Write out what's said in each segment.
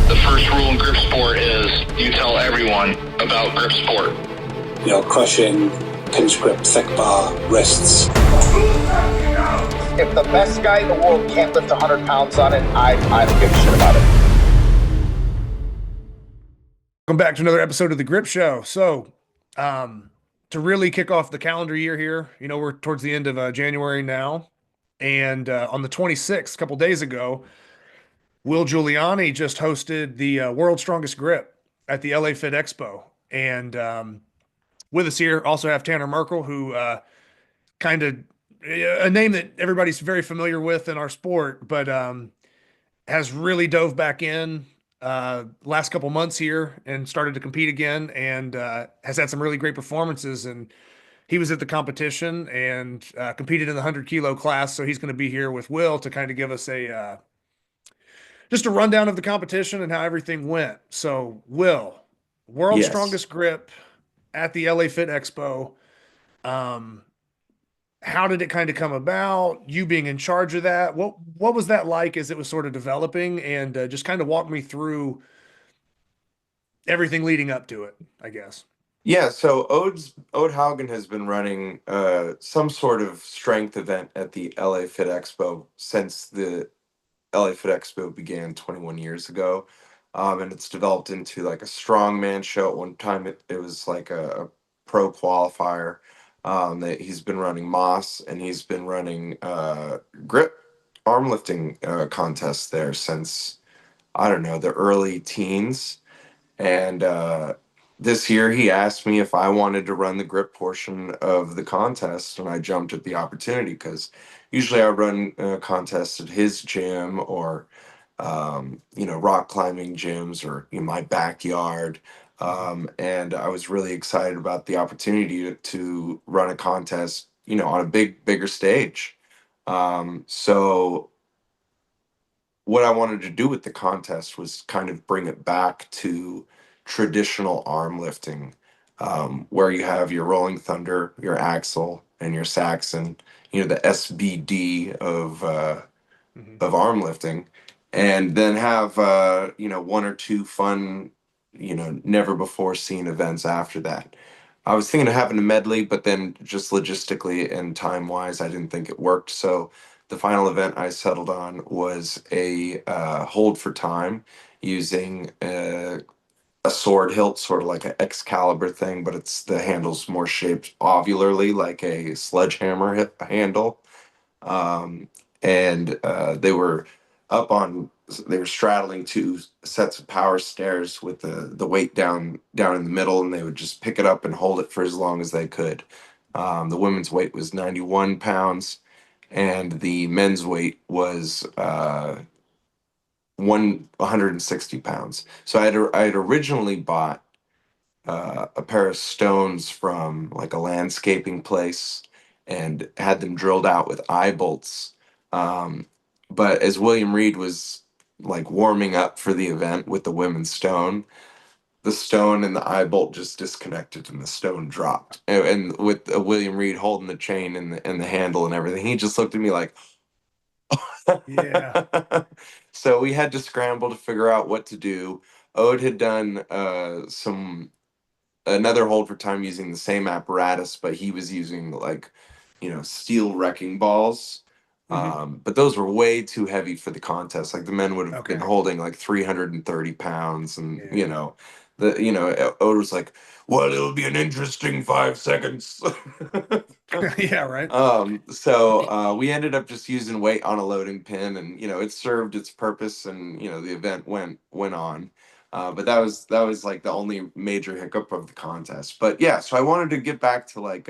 The first rule in grip sport is you tell everyone about grip sport. Crushing, pinch grip, thick bar, wrists. If the best guy in the world can't lift 100 pounds on it, I don't give a shit about it. Welcome back to another episode of the Grip Show. So, to really kick off the calendar year here, we're towards the end of January now. And on the 26th, a couple days ago, Will Giuliani just hosted the World's Strongest Grip at the LA Fit Expo. And with us here also have Tanner Merkle, who kind of a name that everybody's very familiar with in our sport, but has really dove back in last couple months here and started to compete again, and has had some really great performances. And he was at the competition and competed in the 100-kilo class. So he's going to be here with Will to kind of give us a just a rundown of the competition and how everything went. So Will, World's Strongest Grip at the LA Fit Expo. How did it kind of come about? You being in charge of that, what was that like as it was sort of developing? And just kind of walk me through everything leading up to it, I guess. Yeah, so Ode Haugen has been running some sort of strength event at the LA Fit Expo since the LA Fit Expo began 21 years ago. And it's developed into like a strongman show. At one time, it was like a pro qualifier. That he's been running Moss, and he's been running grip arm lifting contests there since, I don't know, the early teens. And this year he asked me if I wanted to run the grip portion of the contest, and I jumped at the opportunity because usually I run contests at his gym or rock climbing gyms or in my backyard. And I was really excited about the opportunity to run a contest, on a bigger stage. So what I wanted to do with the contest was kind of bring it back to traditional arm lifting, where you have your Rolling Thunder, your Axle, and your Saxon, the SBD of arm lifting, and then have one or two fun, never before seen events after that. I was thinking of having a medley, but then just logistically and time wise, I didn't think it worked. So the final event I settled on was a hold for time using a sword hilt, sort of like an excalibur thing, but the handle's more shaped ovularly like a sledgehammer handle. And they were straddling two sets of power stairs with the weight down in the middle, and they would just pick it up and hold it for as long as they could. The women's weight was 91 pounds, and the men's weight was 160 pounds. So I had originally bought a pair of stones from like a landscaping place and had them drilled out with eye bolts. But as William Reed was like warming up for the event with the women's stone, the stone and the eye bolt just disconnected and the stone dropped. And with William Reed holding the chain and the handle and everything, he just looked at me like, yeah. So we had to scramble to figure out what to do. Ode had done another hold for time using the same apparatus, but he was using like, steel wrecking balls. But those were way too heavy for the contest. Like the men would have been holding like 330 pounds, and Ode was like, "Well, it'll be an interesting 5 seconds." Yeah, right. So we ended up just using weight on a loading pin, and it served its purpose, and the event went on. But that was like the only major hiccup of the contest. But yeah, so I wanted to get back to like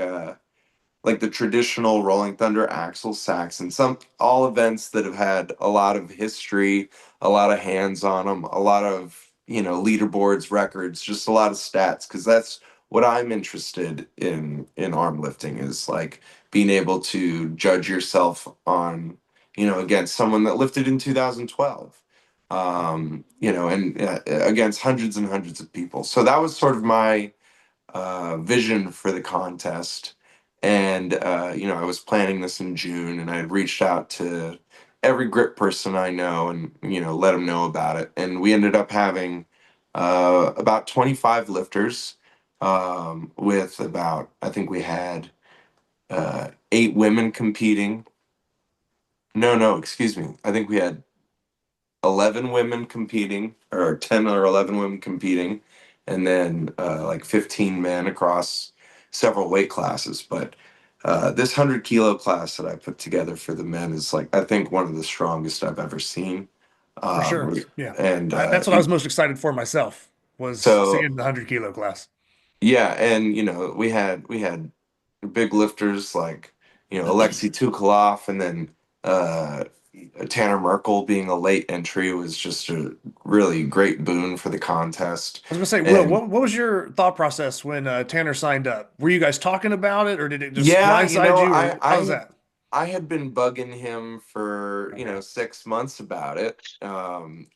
the traditional Rolling Thunder, Axle, Saxon, all events that have had a lot of history, a lot of hands on them, a lot of leaderboards, records, just a lot of stats, because that's what I'm interested in arm lifting, is like being able to judge yourself on against someone that lifted in 2012, and against hundreds and hundreds of people. So that was sort of my vision for the contest. And I was planning this in June, and I had reached out to every grip person I know, and let them know about it. And we ended up having about 25 lifters, with about, I think we had 8 women competing. No, excuse me. I think we had 11 women competing, or 10 or 11 women competing, and then like 15 men across several weight classes. But this 100 kilo class that I put together for the men is, like, I think one of the strongest I've ever seen. For sure. Um, Yeah. and That's what I was most excited for myself, was so seeing the 100 kilo class. yeah, and we had big lifters like Alexei Tukalov, and then uh, Tanner Merkle being a late entry was just a really great boon for the contest. I was gonna say, Will, And what was your thought process when Tanner signed up? Were you guys talking about it, or did it just yeah, blindside you, I or how I was had that? I had been bugging him for Okay. 6 months about it, and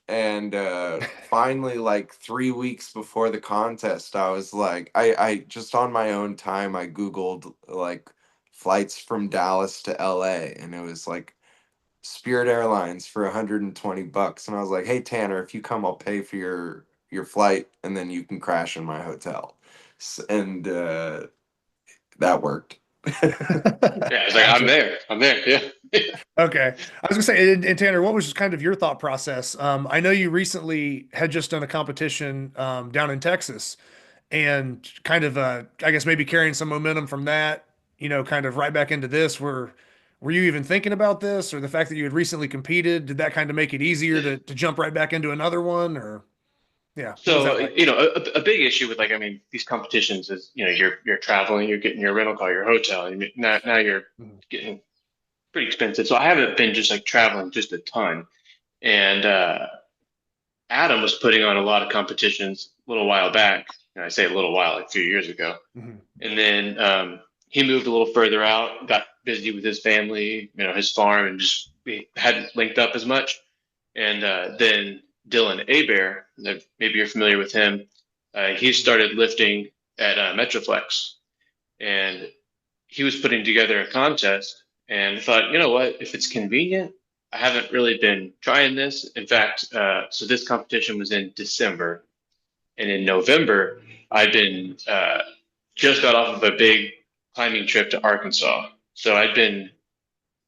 finally, like 3 weeks before the contest, I was like, I just on my own time, I Googled like flights from Dallas to LA, and it was like Spirit Airlines for $120, and I was like, "Hey Tanner, if you come, I'll pay for your flight, and then you can crash in my hotel." And that worked. Yeah, it's like I'm Gotcha. there. I'm there. Yeah. Okay. I was gonna say, and Tanner, what was kind of your thought process? I know you recently had just done a competition down in Texas, and kind of, I guess maybe carrying some momentum from that, kind of right back into this. Were you even thinking about this, or the fact that you had recently competed? Did that kind of make it easier to jump right back into another one, or yeah, what was So, that like? a big issue with, like, I mean, these competitions is, you're traveling, you're getting your rental car, your hotel, and now you're Mhm. getting pretty expensive. So I haven't been just like traveling just a ton. And Adam was putting on a lot of competitions a little while back. And I say a little while, like a few years ago. Mhm. And then he moved a little further out, got busy with his family, his farm, and just we hadn't linked up as much. And then Dylan Abear, maybe you're familiar with him. He started lifting at Metroflex, and he was putting together a contest. And I thought, you know what, if it's convenient, I haven't really been trying this. In fact, so this competition was in December, and in November, I'd been just got off of a big climbing trip to Arkansas. So I'd been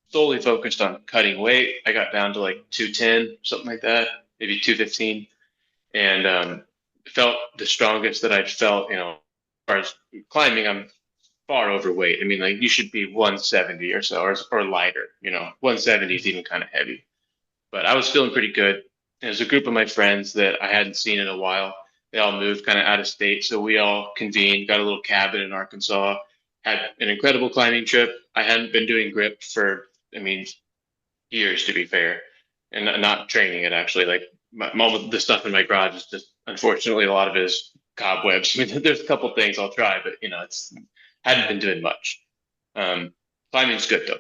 solely focused on cutting weight. I got down to like 210, something like that, maybe 215, and felt the strongest that I'd felt. As far as climbing, I'm far overweight. I mean, like, you should be 170 or so, or lighter. 170 is even kind of heavy. But I was feeling pretty good. There's a group of my friends that I hadn't seen in a while. They all moved kind of out of state, so we all convened, got a little cabin in Arkansas, had an incredible climbing trip. I hadn't been doing grip for, I mean, years, to be fair, and not training it actually. Like, all of the stuff in my garage is just, unfortunately, a lot of it is cobwebs. I mean, there's a couple things I'll try, but it's hadn't been doing much. Climbing's good though.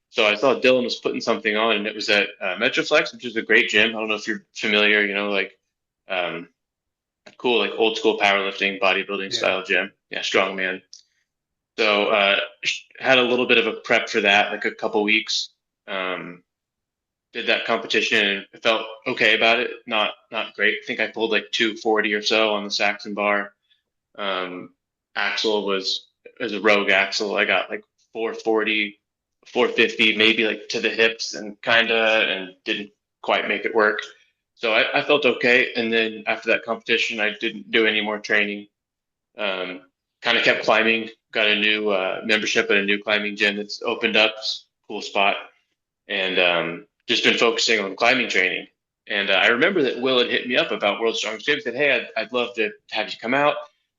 So I saw Dylan was putting something on, and it was at Metroflex, which is a great gym. I don't know if you're familiar. Like, um, cool, like old school powerlifting, bodybuilding Yeah. style gym. Yeah, strongman. So had a little bit of a prep for that, like a couple weeks. Um, did that competition and felt okay about it. Not great. I think I pulled like 240 or so on the Saxon Bar. Um, Axle was as a rogue axle. I got like 440, 450, maybe like to the hips, and didn't quite make it work. So I felt okay. And then after that competition, I didn't do any more training. Um, Kind of kept climbing. Got a new membership at a new climbing gym that's opened up. Cool spot, and just been focusing on climbing training. And I remember that Will had hit me up about World's Strongest Gym. He said, "Hey, I'd love to have you come out."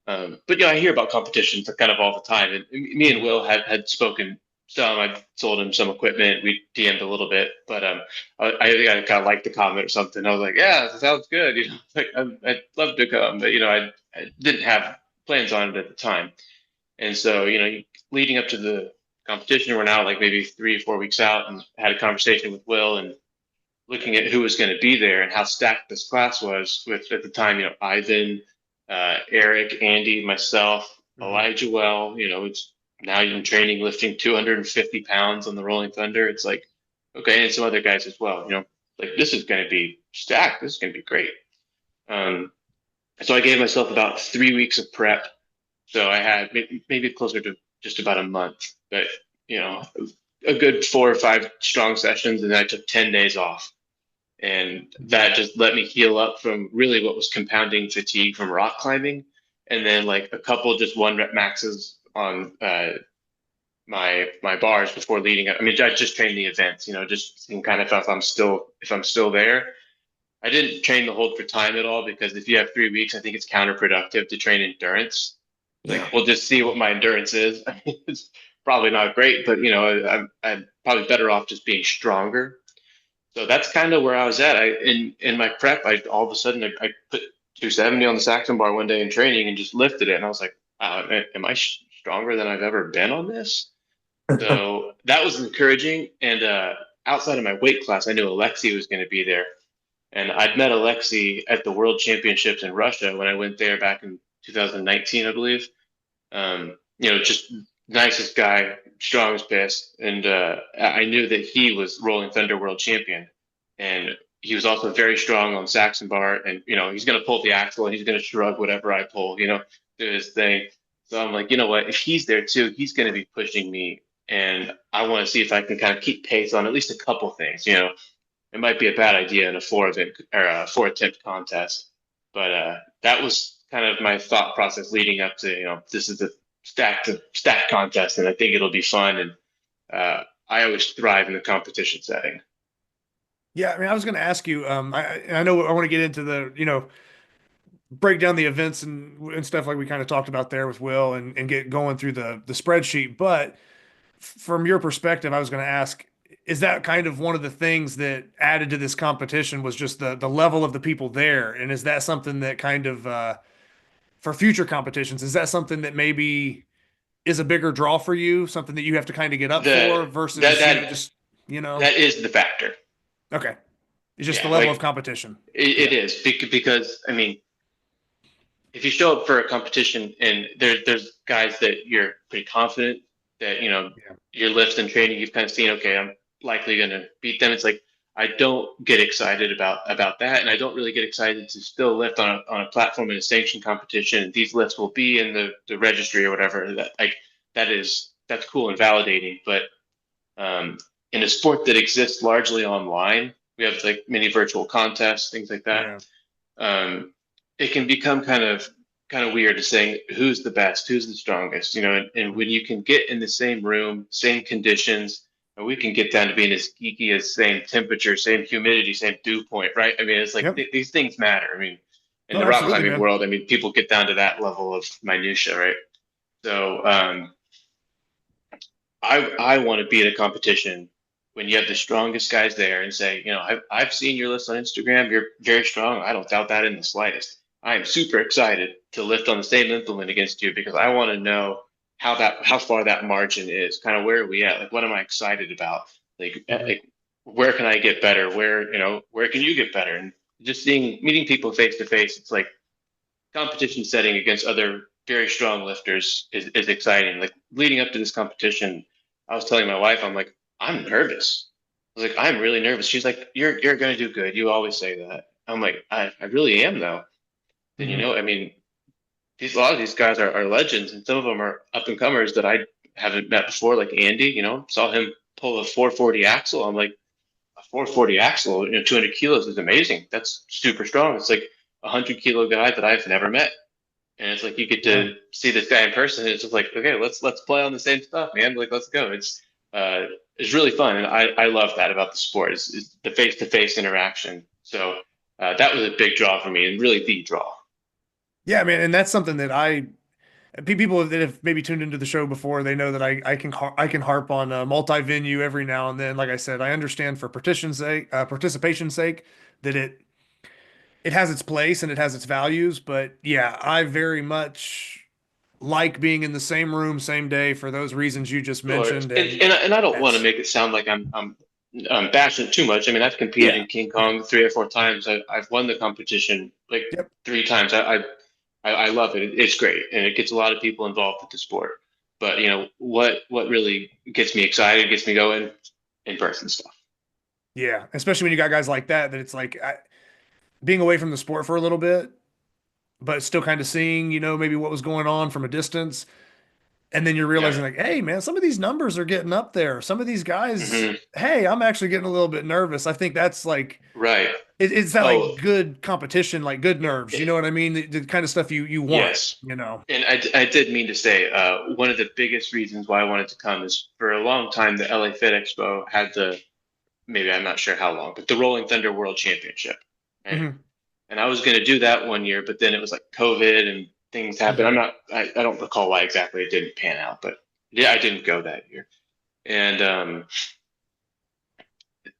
But I hear about competitions kind of all the time. And me and Will had spoken some. I sold him some equipment. We DM'd a little bit, but I think I kind of liked the comment or something. I was like, "Yeah, that sounds good." Like, I'd love to come, but I didn't have plans on it at the time. And so, leading up to the competition, we're now like maybe 3 or 4 weeks out, and had a conversation with Will and looking at who was going to be there and how stacked this class was with, at the time, Ivan, Eric, Andy, myself, Mhm. Elijah. Well, it's now even training, lifting 250 pounds on the Rolling Thunder. It's like okay, and some other guys as well. Like this is going to be stacked. This is going to be great. Um, so I gave myself about 3 weeks of prep. So I had maybe closer to just about a month, but you know, a good 4 or 5 strong sessions, and then I took 10 days off, and that just let me heal up from really what was compounding fatigue from rock climbing, and then like a couple just 1 rep maxes on my bars before leading up. I mean, I just trained the events, just seeing kind of if I'm still there. I didn't train the hold for time at all because if you have 3 weeks, I think it's counterproductive to train endurance. Yeah. Like we'll just see what my endurance is. It's probably not great, but I'm probably better off just being stronger. So that's kind of where I was at. In my prep, I all of a sudden I put 270 on the Saxon bar one day in training and just lifted it, and I was like, wow, am I stronger than I've ever been on this? So that was encouraging. And outside of my weight class, I knew Alexi was going to be there. And I'd met Alexi at the World Championships in Russia when I went there back in 2019, I believe. Just nicest guy, strong as piss. And I knew that he was Rolling Thunder World Champion. And he was also very strong on Saxon Bar. And, he's going to pull the axle and he's going to shrug whatever I pull, do his thing. So I'm like, you know what? If he's there too, he's going to be pushing me. And I want to see if I can kind of keep pace on at least a couple things, It might be a bad idea in a 4 attempt contest, but that was kind of my thought process leading up to this is a stacked contest, and I think it'll be fun. And I always thrive in the competition setting. Yeah, I mean, I was going to ask you. I know I want to get into the break down the events and stuff like we kind of talked about there with Will and get going through the spreadsheet. But from your perspective, I was going to ask, is that kind of one of the things that added to this competition was just the level of the people there? And is that something that kind of for future competitions, is that something that maybe is a bigger draw for you, something that you have to kind of get up for versus That is the factor. Okay. It's just the Yeah, level like, of competition. It is because I mean, if you show up for a competition and there's guys that you're pretty confident that your lifts and training, you've kind of seen, okay, I'm likely going to beat them. It's like I don't get excited about that, and I don't really get excited to still lift on a platform in a sanctioned competition. And these lifts will be in the registry or whatever. That's cool and validating. But in a sport that exists largely online, we have like many virtual contests, things like that. Yeah. It can become kind of weird to say who's the best, who's the strongest, and when you can get in the same room, same conditions, and we can get down to being as geeky as same temperature, same humidity, same dew point, right? I mean, it's like these things matter. I mean, in the rock climbing world, I mean, people get down to that level of minutia, right? So I want to be at a competition when you have the strongest guys there and say, I've seen your list on Instagram. You're very strong. I don't doubt that in the slightest. I am super excited to lift on the same implement against you because I want to know how far that margin is. Kind of where are we at? Like, what am I excited about? Like where can I get better? Where can you get better? And just meeting people face to face, it's like competition setting against other very strong lifters is exciting. Like leading up to this competition, I was telling my wife, I'm like, I'm nervous. I was like, I'm really nervous. She's like, you're going to do good. You always say that. I'm like, I really am though. And I mean, a lot of these guys are legends, and some of them are up and comers that I haven't met before, like Andy. Saw him pull a 440 axle. I'm like, a 440 axle, 200 kilos is amazing. That's super strong. It's like a 100-kilo guy that I've never met, and it's like you get to see this guy in person. And it's just like, okay, let's play on the same stuff, man. Like, let's go. It's really fun, and I love that about the sport is the face-to-face interaction. So that was a big draw for me, and really the draw. Yeah, man, and that's something that people that have maybe tuned into the show before, they know that I can harp on multi-venue every now and then. Like I said, I understand for participation's sake that it has its place and it has its values, but yeah, I very much like being in the same room, same day for those reasons you just mentioned. And I don't want to make it sound like I'm bashing it too much. I mean, I've competed in King Kong 3 or 4 times. I've won the competition like 3 times. I love it. It's great, and it gets a lot of people involved with the sport. But what really gets me excited, gets me going, in person stuff. Yeah, especially when you got guys like that, that it's like being away from the sport for a little bit, but still kind of seeing, maybe what was going on from a distance. And then you're Yeah. realizing like, hey, man, some of these numbers are getting up there. Some of these guys, Hmm. hey, I'm actually getting a little bit nervous. I think that's like, Right. it's that like Oh, good competition, like good nerves. You know it, what I mean? The kind of stuff you want, yes. you know? And I did mean to say, one of the biggest reasons why I wanted to come is for a long time, the LA Fit Expo had maybe I'm not sure how long, but the Rolling Thunder World Championship. Right. Hmm. And I was going to do that one year, but then it was like COVID and things happened. Hmm. I don't recall why exactly it didn't pan out, but yeah, I didn't go that year. And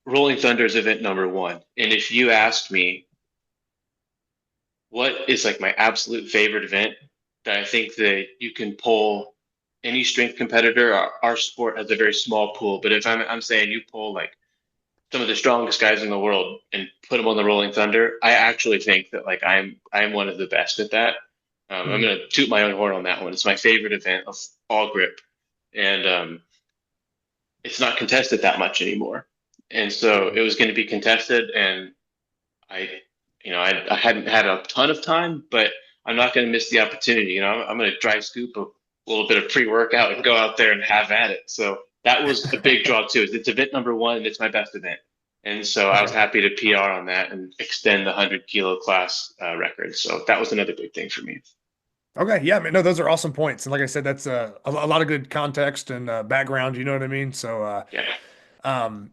Rolling Thunder is event number one. And if you asked me what is like my absolute favorite event that I think that you can pull any strength competitor, our sport has a very small pool, but if I'm saying you pull like some of the strongest guys in the world and put them on the Rolling Thunder, I actually think that like I'm one of the best at that. I'm Hmm. gonna toot my own horn on that one. It's my favorite event of all grip, and it's not contested that much anymore. And so it was going to be contested, and I, I hadn't had a ton of time, but I'm not going to miss the opportunity. I'm going to dry scoop a little bit of pre-workout and go out there and have at it. So that was a big draw too. It's event number one, and it's my best event. And so I was Okay. happy to PR on that and extend the 100 kilo class record. So that was another big thing for me. Okay. Yeah, man. No, those are awesome points. And like I said, that's a lot of good context and background. You know what I mean? So, Yeah. um,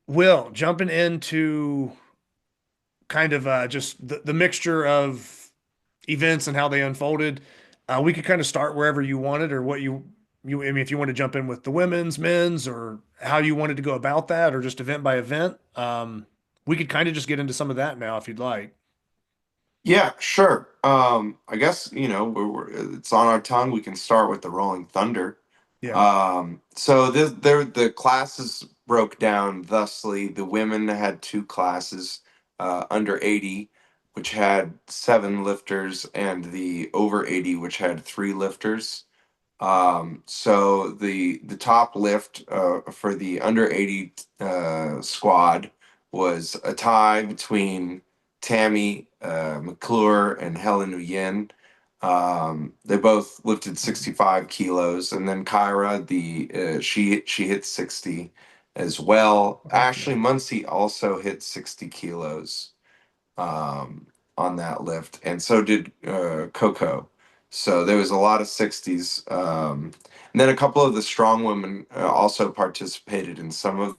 Will, jumping into kind of just the mixture of events and how they unfolded, we could kind of start wherever you wanted or what I mean, if you want to jump in with the women's, men's, or how you wanted to go about that, or just event by event. We could kind of just get into some of that now if you'd like. Yeah, sure. I guess, it's on our tongue. We can start with the Rolling Thunder. Yeah. So the classes broke down thusly. The women had two classes, under 80, which had seven lifters, and the over 80, which had three lifters. So the top lift for the under 80 squad was a tie between Tammy McClure and Helen Nguyen. They both lifted 65 kilos, and then Kyra, she hit 60 as well. Okay. Yeah. Ashley Muncie also hit 60 kilos um, on that lift, and so did Coco. So there was a lot of 60s. And then a couple of the strong women also participated in some of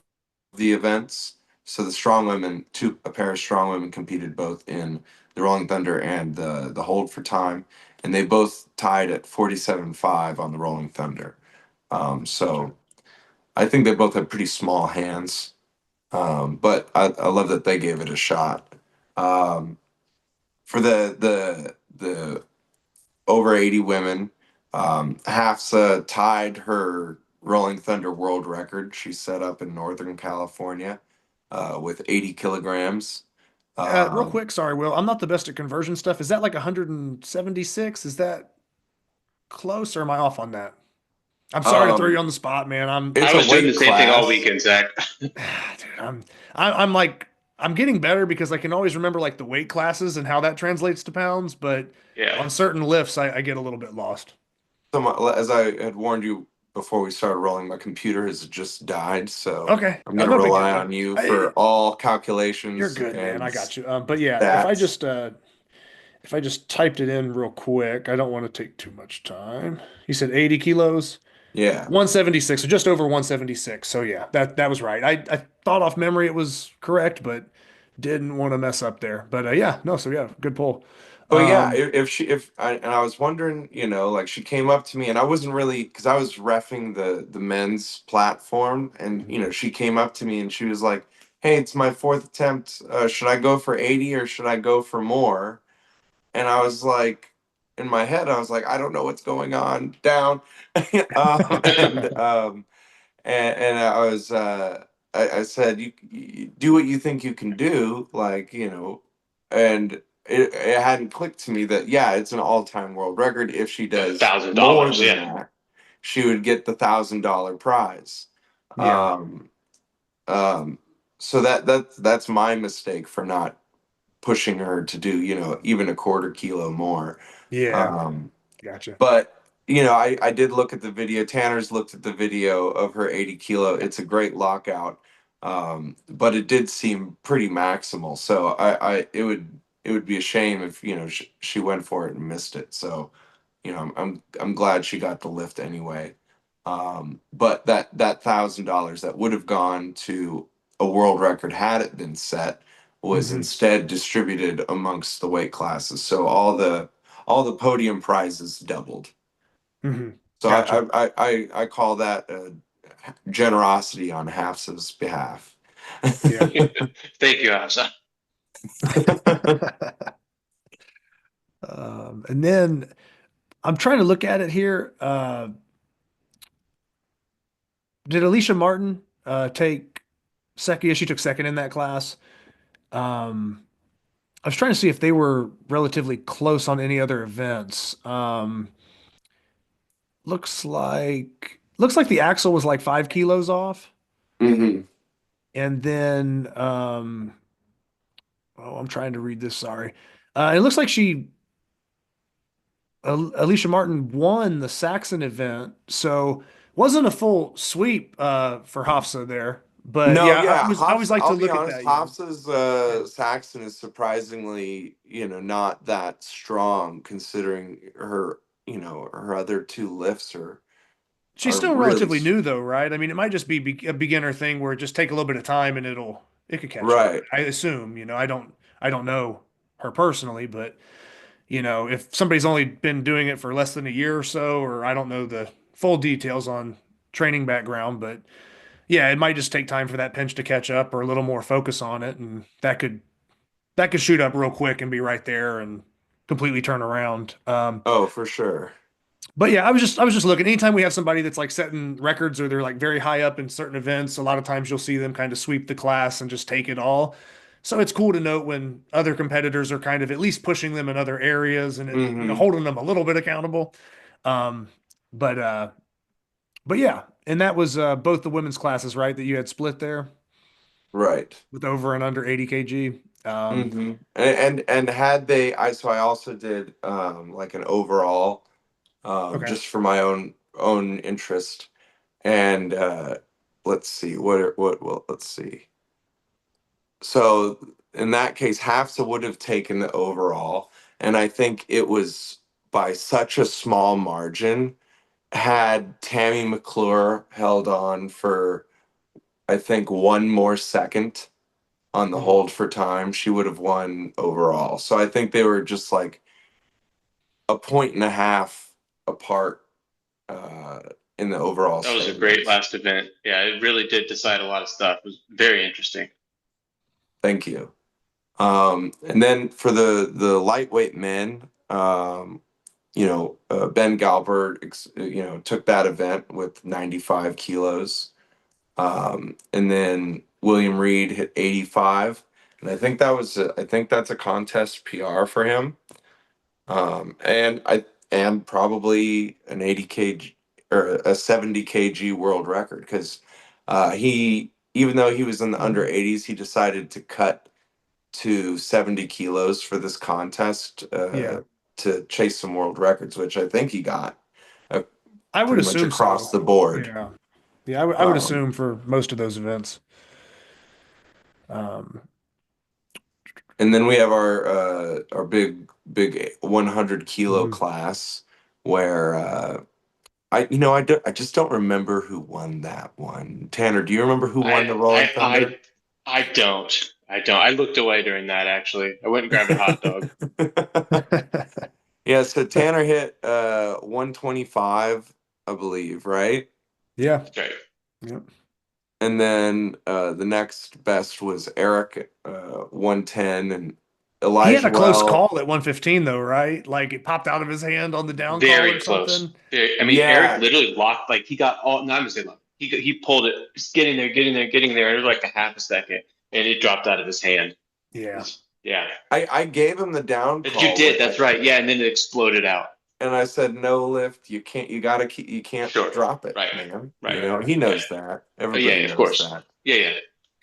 the events. So the strong women, a pair of strong women competed both in the Rolling Thunder and the hold for time, and they both tied at 47.5 on the Rolling Thunder. Gotcha. So I think they both had pretty small hands, but I love that they gave it a shot. Um, for the over 80 women, Hafsa tied her Rolling Thunder world record she set up in Northern California with 80 kilograms. Real Um, quick, sorry, Will. I'm not the best at conversion stuff. Is that like 176? Is that close, or am I off on that? I'm sorry to throw you um, on the spot, man. I it's a was doing the weight same thing all class. weekend, Zach. Dude, I'm like, I'm getting better because I can always remember like the weight classes and how that translates to pounds, but Yeah. on certain lifts, I get a little bit lost. As I had warned you before we started rolling, my computer has just died, so Okay, I'm going to no big deal, rely man. on you for all You're calculations good, man. and I got you. But yeah, stats. if I just typed it in real quick, I don't want to take too much time. You said 80 kilos, Yeah. 176, so just over 176. So yeah, that was right. I thought off memory it was correct, but didn't want to mess up there. But yeah, no, so yeah, good pull. But yeah, Um, and I was wondering, like she came up to me and I wasn't really, because I was refing the men's platform, and she came up to me and she was like, "Hey, it's my fourth attempt. Should I go for 80 or should I go for more?" And I was like, in my head, I was like, I don't know what's going on down, and and I was I said, you do what you think you can do, like, and it hadn't clicked to me that yeah, it's an all-time world record. If she Yeah, does thousand more dollars. than Yeah. that, she would get the $1,000 prize. yeah. um um So that's my mistake for not pushing her to do, even a quarter kilo more. Yeah, Um, gotcha. but I did look at the video. Tanner's looked at the video of her 80 kilo. It's a great lockout. But it did seem pretty maximal. So it would be a shame if, she went for it and missed it. So, I'm glad she got the lift anyway. But that $1,000 that would have gone to a world record had it been set was Hmm. instead distributed amongst the weight classes. So all the podium prizes doubled. Hmm. So Gotcha. I call that generosity on HAFSA's behalf. Yeah. Thank you, Asa. And then I'm trying to look at it here. Did Alicia Martin take second? Yeah, she took second in that class. Um, I was trying to see if they were relatively close on any other events. Looks like the axle was like 5 kilos off, Hmm. and then oh, I'm trying to read this. Sorry, it looks like Alicia Martin won the Saxon event, so wasn't a full sweep for Hafsa there. But No, yeah, yeah, I Hoffs. always like I'll to be look at honest. that. Yeah, Hoffs's yeah. Saxon is surprisingly, not that strong considering her other two lifts She's are still really relatively new though, right? I mean, it might just be a beginner thing where it just take a little bit of time and it could catch up. right. I assume, I don't know her personally, but if somebody's only been doing it for less than a year or so, or I don't know the full details on training background, but yeah, it might just take time for that pinch to catch up or a little more focus on it, and that could shoot up real quick and be right there and completely turn around. Oh, for sure. But yeah, I was just looking. Anytime we have somebody that's like setting records or they're like very high up in certain events, a lot of times you'll see them kind of sweep the class and just take it all. So it's cool to note when other competitors are kind of at least pushing them in other areas and Hmm. holding them a little bit accountable. Um, but uh, but yeah, and that was both the women's classes, right? That you had split there Right. with over and under 80 kg. Hmm. And had they, I also did like an overall, Okay. just for my own interest. And let's see let's see. So in that case, Hafsa would have taken the overall, and I think it was by such a small margin. Had Tammy McClure held on for, I think, one more second on the Mhm. hold for time, she would have won overall. So I think they were just like a point and a half apart uh, in the overall That was a great standings. last event. Yeah, it really did decide a lot of stuff. It was very interesting. Thank you. And then for the lightweight men, Ben Galbert, took that event with 95 kilos. And then William Reed hit 85, and I think that's a contest PR for him. And probably an 80 kg or a 70 kg world record because he even though he was in the under Mhm. 80s, he decided to cut to 70 kilos for this contest Yeah, to chase some world records, which I think he got uh, I would pretty much assume across so. the board. Yeah. Yeah, I would Um, assume for most of those events. Um, and then we have our big 100 kilo mhm. class where I just don't remember who won that one. Tanner, do you remember who won I the Rolling I Thunder? I I don't. I don't. I looked away during that actually. I went and grabbed a hot dog. Yeah, so Tanner hit 125, I believe, right? Yeah. That's right. Yep. And then the next best was Eric, 110, and He had Elijah a close Well. call at 115 though, right? Like it popped out of his hand on the down call or Very close. something. Very, I mean, Eric Yeah, literally locked. Like he got all. Not even say locked. He pulled it. Just getting there, getting there, getting there. It was like a half a second, and it dropped out of his hand. Yeah. Yeah. I gave him the down You call, did. That's right. Yeah, and then it exploded out. and I said, no lift. You can't. You gotta keep. You can't Sure. drop it, Right. man. Right. He Yeah. knows that. Oh, yeah. Everybody Of knows course. that. Yeah. Yeah.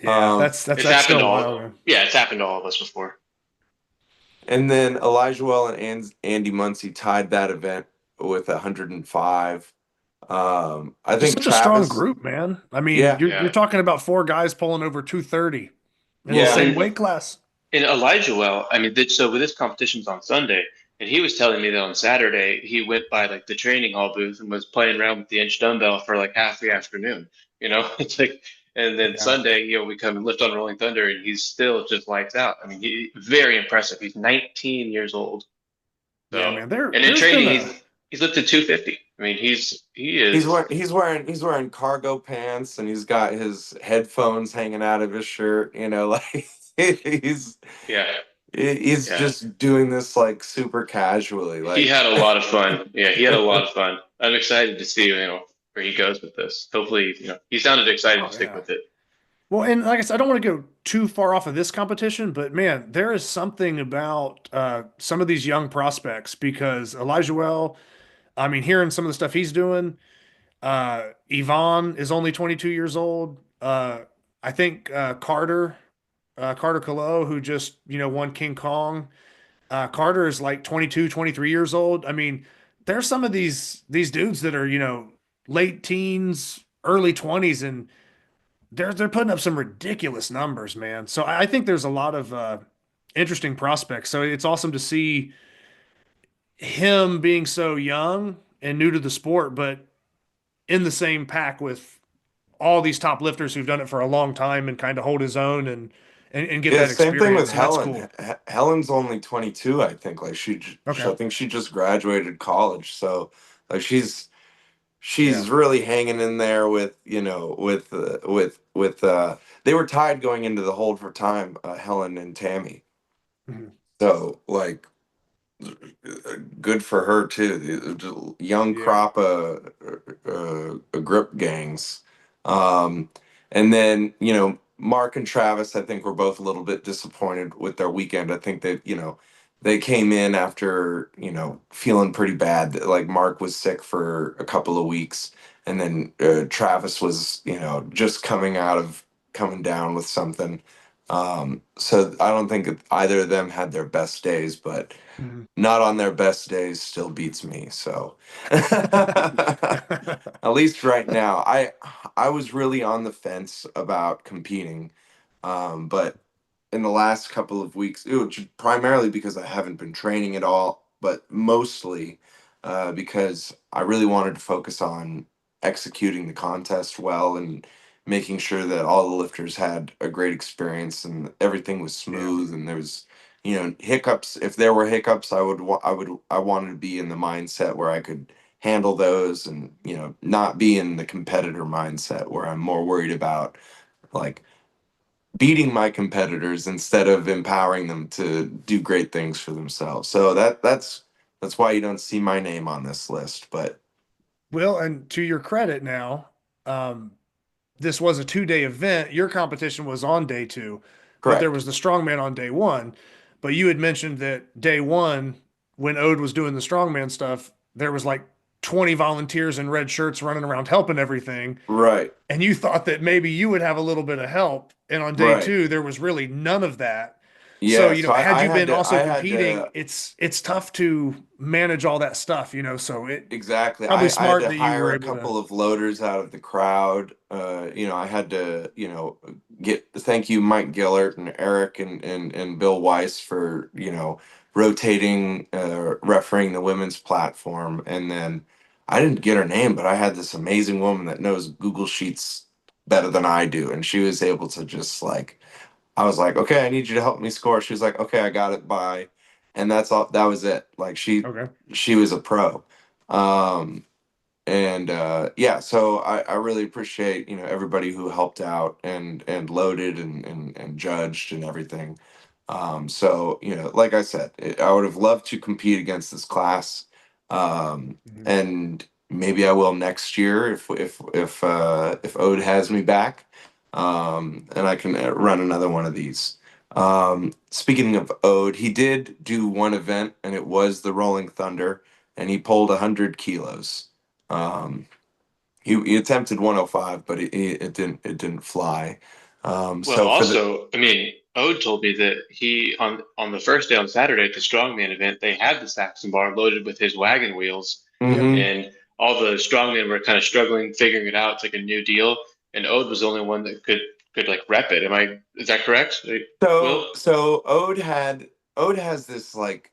Yeah, Um, It's that's happened to still wild, all. man. Yeah, it's happened to all of us before. and then Elijah Well and Andy Muncie tied that event with 105. I Just think such a strong Travis, group, man. I mean, yeah, you're Yeah. talking about four guys pulling over 230 in the Well, yeah, same and weight class. Elijah, well, I mean, so with this competition's on Sunday, and he was telling me that on Saturday he went by like the training hall booth and was playing around with the inch dumbbell for like half the afternoon. It's like, and then Yeah. Sunday, we come and lift on Rolling Thunder, and he's still just lights out. I mean, he very impressive. He's 19 years old. Yeah, So, man. and in There's been training, a he's lifted 250. I mean, he he's is. wearing he's wearing cargo pants and he's got his headphones hanging out of his shirt. Like he's Yeah, he's yeah. just doing this like super casually. He Like, had a lot of fun. Yeah, he had a lot of fun. I'm excited to see, where he goes with this. Hopefully, he sounded excited to oh stick yeah. with it. Well, and like I said, I don't want to go too far off of this competition, but man, there is something about some of these young prospects because Elijah Well, I mean, hearing some of the stuff he's doing, Yvonne is only 22 years old. I think Carter Colo, who just, won King Kong. Carter is like 22, 23 years old. I mean, there's some of these dudes that are, late teens, early 20s, and they're putting up some ridiculous numbers, man. So I think there's a lot of interesting prospects. So it's awesome to see him being so young and new to the sport, but in the same pack with all these top lifters who've done it for a long time and kind of hold his own and get yeah, that same thing with experience. And that's Helen. cool. Helen's only 22, I think. Like Okay. I think she just graduated college, so like Yeah. she's really hanging in there with they were tied going into the hold for time, Helen and Tammy. Mhm. So like good for her too. The young Yeah. crop grip gangs. Um, and then Mark and Travis, I think were both a little bit disappointed with their weekend. I think that they came in after feeling pretty bad. Like Mark was sick for a couple of weeks, and then Travis was just coming down with something. So I don't think either of them had their best days, but Mhm. not on their best days still beats me. So at least right now, I was really on the fence about competing, but in the last couple of weeks, primarily because I haven't been training at all, but mostly because I really wanted to focus on executing the contest well and making sure that all the lifters had a great experience and everything was Yeah. smooth and there was hiccups. If there were hiccups, I wanted to be in the mindset where I could handle those and not be in the competitor mindset where I'm more worried about like beating my competitors instead of empowering them to do great things for themselves. So that's why you don't see my name on this list. But Well, and to your credit now, um, this was a 2-day event. Your competition was on day two, but there correct. was the strongman on day one. But you had mentioned that day one, when Ode was doing the strongman stuff, there was like 20 volunteers in red shirts running around helping everything. Right. And you thought that maybe you would have a little bit of help. And on day Right. two, there was really none of that. So, Yeah. So had I you had been to also I had competing, to it's tough to manage all that stuff, so it exactly. probably I had smart to that you hire were a able to. couple of loaders out of the crowd. I had to, get thank you, Mike Gillert and Eric and Bill Weiss for, rotating, refereeing the women's platform. And then I didn't get her name, but I had this amazing woman that knows Google Sheets better than I do. And she was able to just like, I was like, okay, I need you to help me score. She was like, okay, I got it. Bye. And that's all. That was it. Like Okay. she was a pro. Um, and yeah, so I really appreciate everybody who helped out and loaded and judged and everything. So like I said, I would have loved to compete against this class, Mhm. and maybe I will next year if Ode has me back, and I can run another one of these. Speaking of Ode, he did do one event, and it was the Rolling Thunder, and he pulled 100 kilos. Um, he attempted 105, but it didn't fly. Well, So for the also, I mean, Ode told me that he on the first day on Saturday at the strongman event, they had the Saxon bar loaded with his wagon wheels, Mhm. and all the strongmen were kind of struggling, figuring it out. It's like a new deal, and Ode was the only one that could like rep it. Is that correct? Will? So Ode has this like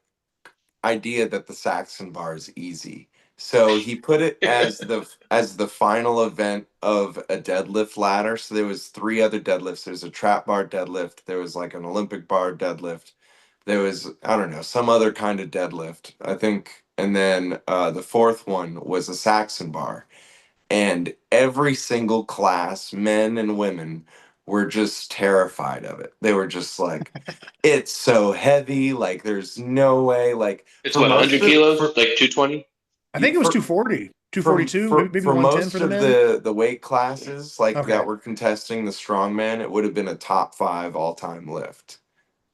idea that the Saxon bar is easy. So he put it as the final event of a deadlift ladder. So there was three other deadlifts. There's a trap bar deadlift. There was like an Olympic bar deadlift. There was, I don't know, some other kind of deadlift, I think. And then the fourth one was a Saxon bar. And every single class, men and women, were just terrified of it. They were just like, it's so heavy. Like, there's no way. Like, It's for what, most 100 of kilos, for like 220? I think it was for 240, 242, maybe for 110 most for the of men. the weight classes like Okay. that were contesting the strongman, it would have been a top five all time lift.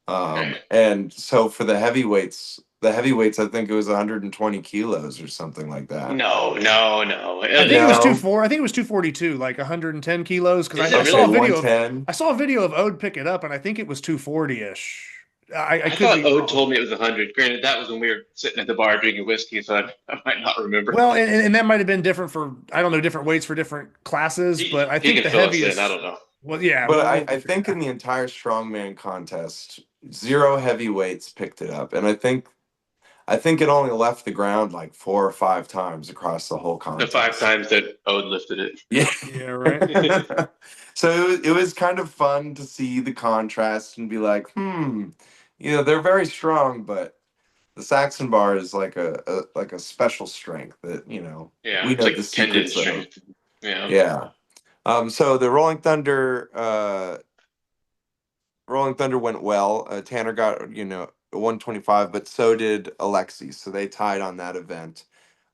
Okay. And so for the heavyweights, I think it was 120 kilos or something like that. No, no, no. I think it was No. 24. I think it was 242, like 110 kilos. Because Is I it Okay, saw a really? video of 110. Ode pick it up, and I think it was 240-ish. I I could thought be Ode wrong. told me it was 100. Granted, that was when we were sitting at the bar drinking whiskey, so I might not remember. Well, and that might have been different for, I don't know, different weights for different classes, but I He think can the fill us in. I heaviest. don't know. Well, yeah, But we'll I figure it think in out. the entire strongman contest, zero heavyweights picked it up. And I think it only left the ground like four or five times across the whole The five contest. times that Ode lifted it. Yeah. Yeah, right. So it was kind of fun to see the contrast and be like, they're very strong, but the Saxon bar is like a special strength that, Yeah, we it's know the like tendon secrets of. strength. Yeah. Yeah. So the Rolling Thunder went well. Tanner got, 125, but so did Alexi. So they tied on that event.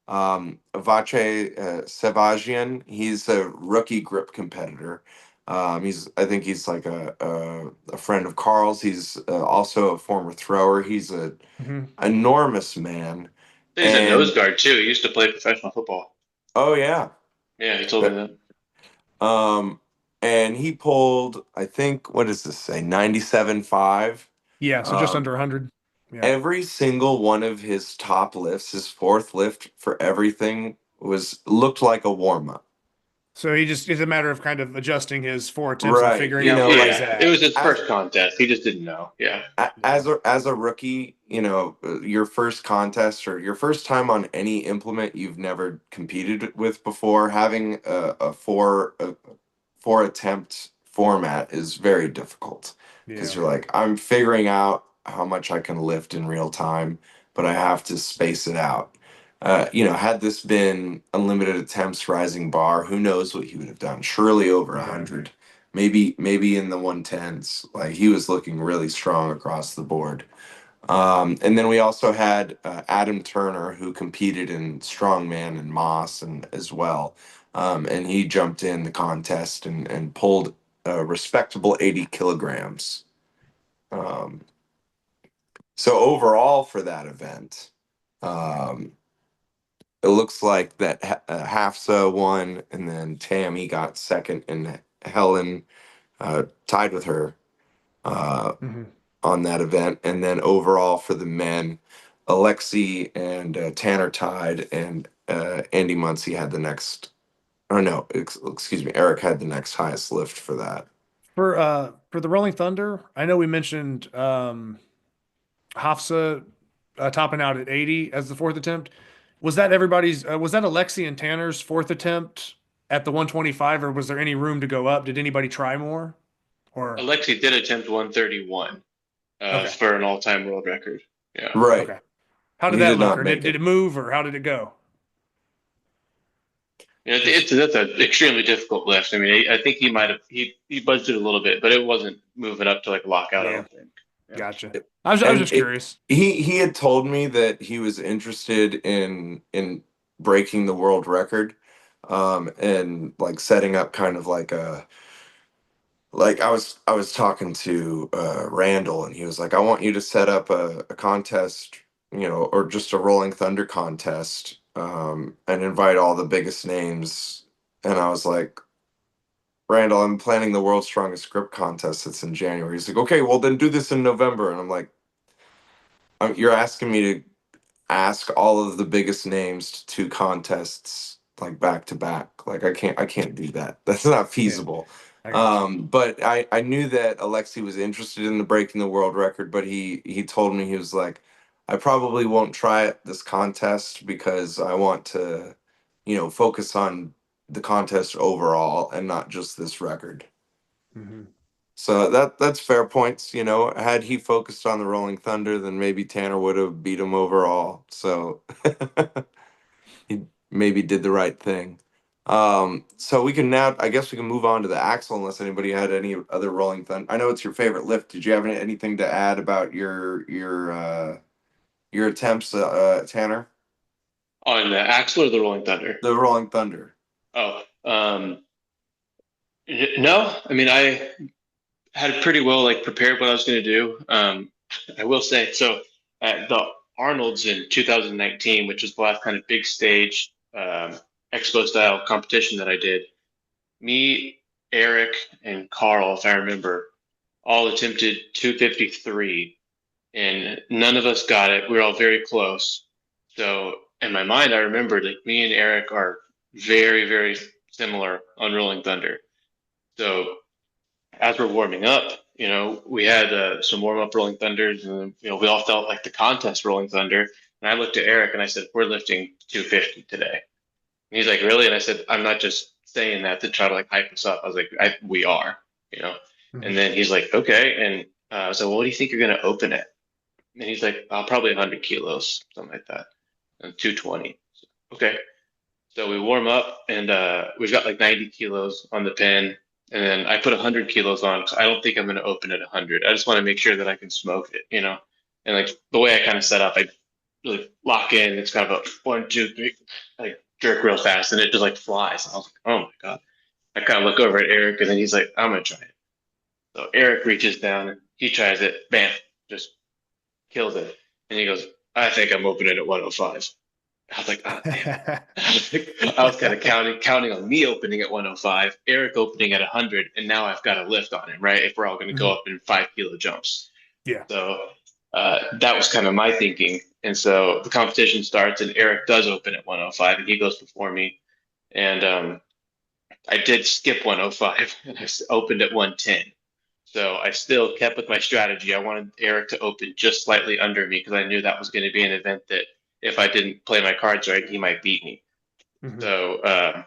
Vache Sevagian, he's a rookie grip competitor. I think he's like a friend of Carl's. He's also a former thrower. He's a Mhm. enormous man. He's a nose And guard too. He used to play professional football. oh yeah. Yeah, he told me that. Um, and he pulled, I think, what does this say? 97.5. Yeah, so just under 100. Yeah. Every single one of his top lifts, his fourth lift for everything looked like a warm up. So it's a matter of kind of adjusting his four attempts and Right. figuring out where he's Like It at. was his as first contest. He just didn't know. Yeah. Yeah. as a rookie, your first contest or your first time on any implement you've never competed with before, having a four attempt format is very difficult because Yeah. you're like, I'm figuring out how much I can lift in real time, but I have to space it out. Had this been unlimited attempts rising bar, who knows what he would have done? Surely over Yeah. 100, maybe in the 110s. Like he was looking really strong across the board. And then we also had Adam Turner, who competed in strongman and Moss and as well. And he jumped in the contest and pulled a respectable 80 kilograms. Um, so overall for that event, um, it looks like that Hafsa won, and then Tammy got second, and Helen tied with her. Mhm. On that event. And then overall for the men, Alexi and Tanner tied, and Andy Muncie had the next. Oh no, excuse me, Eric had the next highest lift for that. For the Rolling Thunder, I know we mentioned Hafsa topping out at 80 as the fourth attempt. Was that everybody's? Was that Alexi and Tanner's fourth attempt at the 125, or was there any room to go up? Did anybody try more? Or Alexi did attempt 131 okay, for an all-time world record. Yeah. Right. okay. How did He that did look? not Or make did it. it move, or how did it go? That's an extremely difficult lift. I mean, I think he might have he budged it a little bit, but it wasn't moving up to like lockout. I Yeah, don't think. Yeah. gotcha. I was And just curious. he had told me that he was interested in breaking the world record, and like setting up kind of like I was talking to Randall, and he was like, I want you to set up a contest, or just a Rolling Thunder contest, and invite all the biggest names. And I was like, Randall, I'm planning the world's strongest grip contest. It's in January. He's like, okay, well then do this in November. And I'm like, you're asking me to ask all of the biggest names to two contests like back to back. Like I can't do that. That's not Yeah, feasible. I got you. But I knew that Alexi was interested in the breaking the world record, but he told me, he was like, I probably won't try it this contest because I want to, focus on the contest overall and not just this record. Hmm. So that's fair points. Had he focused on the Rolling Thunder, then maybe Tanner would have beat him overall. So he maybe did the right thing. So we can now, I guess we can move on to the Axle unless anybody had any other Rolling Thunder. I know it's your favorite lift. Did you have anything to add about your attempts, Tanner? On the Axle or the Rolling Thunder? The Rolling Thunder. Oh, no. I mean, I had pretty well like prepared what I was going to do. I will say, so at the Arnold's in 2019, which was the last kind of big stage expo style competition that I did, me, Eric, and Carl, if I remember, all attempted 253, and none of us got it. We were all very close. So in my mind, I remembered like me and Eric are very, very similar on Rolling Thunder. So as we're warming up, we had some warm up Rolling Thunders, and we all felt like the contest Rolling Thunder. And I looked at Eric and I said, "We're lifting 250 today." And he's like, "Really?" And I said, "I'm not just saying that to try to like hype us up." I was like, "We are, you know." Mhm. And then he's like, "Okay." And I was like, "Well, what do you think you're going to open at?" And he's like, "Probably 100 kilos, something like that, and 220." Okay. So we warm up, and we've got like 90 kilos on the pin, and then I put 100 kilos on because I don't think I'm going to open at 100. I just want to make sure that I can smoke it. And like the way I kind of set up, I really lock in. It's kind of a 1, 2, 3, like jerk real fast, and it just like flies. And I was like, oh my god. I kind of look over at Eric, and then he's like, I'm gonna try it. So Eric reaches down and he tries it. Bam, just kills it. And he goes, I think I'm opening at 105. I was like, oh, damn it. I was kind of counting on me opening at 105, Eric opening at 100, and now I've got a lift on him, right? If we're all going to go up in 5 kilo jumps. Yeah. So that was kind of my thinking. And so the competition starts, and Eric does open at 105, and he goes before me. And I did skip 105, and I opened at 110. So I still kept with my strategy. I wanted Eric to open just slightly under me because I knew that was going to be an event that if I didn't play my cards right, he might beat me. Mhm. So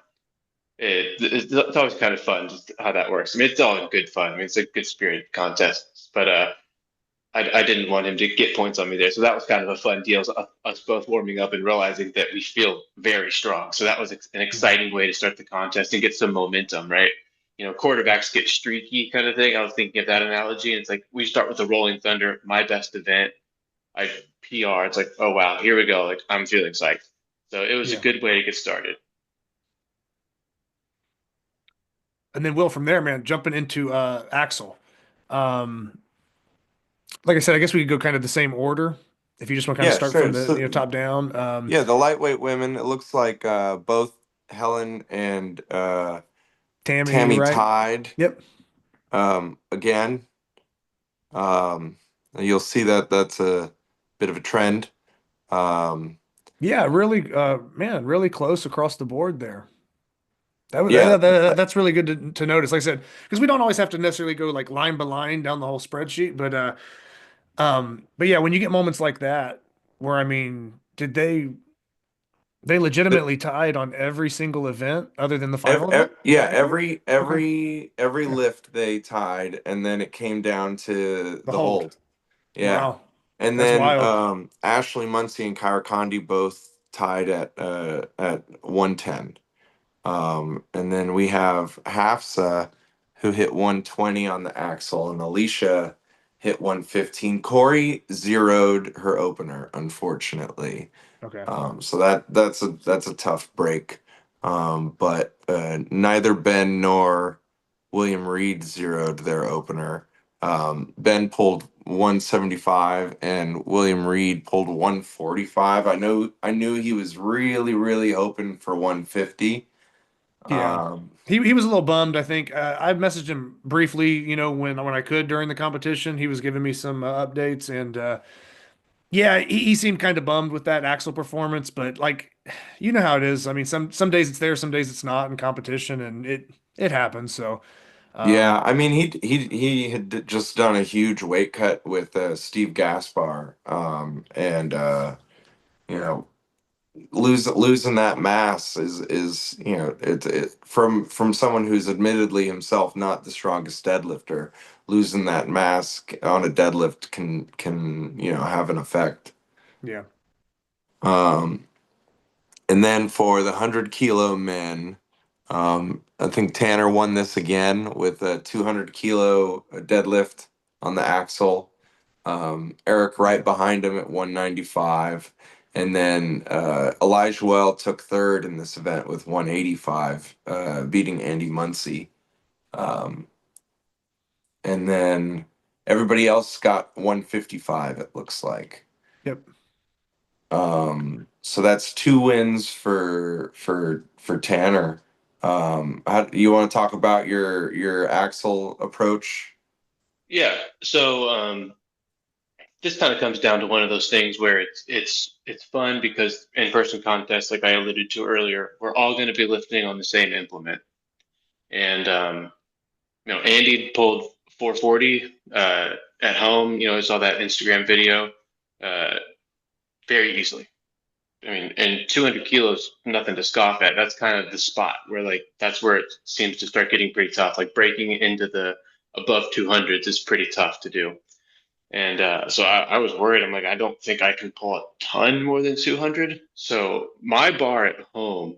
it's always kind of fun just how that works. I mean, it's all good fun. I mean, it's a good spirit contest, but I didn't want him to get points on me there. So that was kind of a fun deal. So us both warming up and realizing that we feel very strong. So that was an exciting way to start the contest and get some momentum, right? Quarterbacks get streaky kind of thing. I was thinking of that analogy. And it's like we start with the Rolling Thunder, my best event. I PR. It's like, oh wow, here we go. Like I'm feeling psyched. So it was a Yeah. good way to get started. And then Will, from there, man, jumping into Axel. Um, like I said, I guess we could go kind of the same order if you just want to kind of Yeah, start from sure. the So top down. yeah, the lightweight women, it looks like both Helen and Tammy, Tammy right? tied Yep. again. Um, you'll see that that's a bit of a trend. Um, Yeah, really, man, really close across the board there. yeah, That's really good to notice. Like I said, because we don't always have to necessarily go like line by line down the whole spreadsheet, but yeah, when you get moments like that, where I mean, did they the, legitimately tied on every single event other than the final event? yeah, Technically, every okay, every every yeah, lift they tied, and then it came down to the the hold. hold. Yeah, Wow, and that's then wild. Ashley Muncie and Kyra Condi both tied at 110. And then we have Hafsa who hit 120 on the axle, and Alicia hit 115. Corey zeroed her opener, unfortunately. Okay, So that's a tough break. But neither Ben nor William Reed zeroed their opener. Ben pulled 175 and William Reed pulled 145. I knew he was really, really hoping for 150. Yeah. He was a little bummed, I think. I messaged him briefly, when I could during the competition. He was giving me some updates, and yeah, he seemed kind of bummed with that axle performance, but like, you know how it is. I mean, some days it's there, some days it's not in competition, and it happens. So, Yeah, I mean he had just done a huge weight cut with Steve Gaspar, and you know losing that mass is it from someone who's admittedly himself not the strongest deadlifter. Losing that mass on a deadlift can have an effect. yeah, Um, and then for the 100 kilo men, I think Tanner won this again with a 200 kilo deadlift on the axle. Eric right behind him at 195. And then Elijah Well took third in this event with 185, beating Andy Muncie. Um, and then everybody else got 155, it looks like. yep. So that's 2 wins for Tanner. How you want to talk about your axle approach? Yeah. So this kind of comes down to one of those things where it's fun because in-person contests, like I alluded to earlier, we're all going to be lifting on the same implement. And Andy pulled 440 at home. I saw that Instagram video uh, very easily. I mean, and 200 kilos, nothing to scoff at. That's kind of the spot where, like, that's where it seems to start getting pretty tough. Like breaking into the above 200s is pretty tough to do. And so I was worried. I'm like, I don't think I can pull a ton more than 200. So my bar at home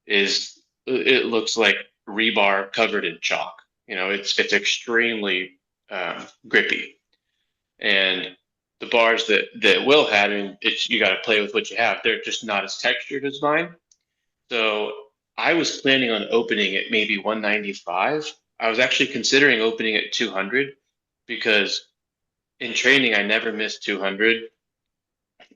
it looks like rebar covered in chalk. It's extremely grippy. And the bars that Will had, I mean, you got to play with what you have. They're just not as textured as mine. So I was planning on opening at maybe 195. I was actually considering opening at 200 because in training I never missed 200.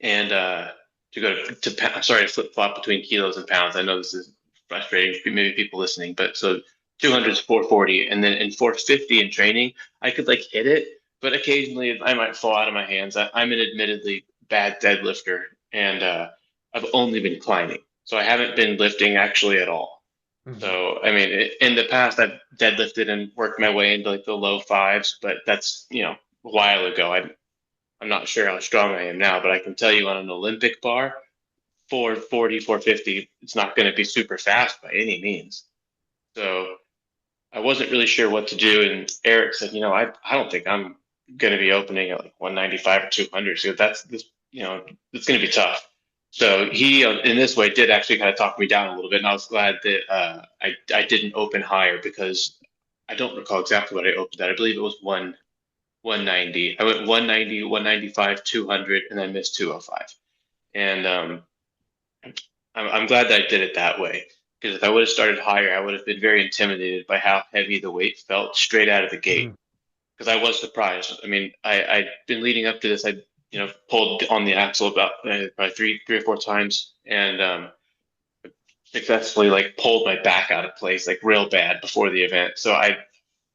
And to go to sorry to flip flop between kilos and pounds. I know this is frustrating for maybe people listening, but so 200 is 440, and then in 450 in training I could like hit it, but occasionally I might fall out of my hands. I'm an admittedly bad deadlifter, and I've only been climbing, so I haven't been lifting actually at all. Mhm. So I mean, in the past I've deadlifted and worked my way into like the low fives, but that's a while ago. I'm not sure how strong I am now, but I can tell you on an Olympic bar, 440, 450, it's not going to be super fast by any means. So I wasn't really sure what to do. And Eric said, I don't think I'm going to be opening at like 195 or 200. So it's going to be tough. So he, in this way, did actually kind of talk me down a little bit. And I was glad that I didn't open higher because I don't recall exactly what I opened at. I believe it was 190. I went 190, 195, 200, and I missed 205. And I'm glad that I did it that way, because if I would have started higher, I would have been very intimidated by how heavy the weight felt straight out of the gate. Mhm. Because I was surprised. I mean, I'd been leading up to this. I pulled on the axle about probably three or four times, and successfully like pulled my back out of place like real bad before the event. So I'd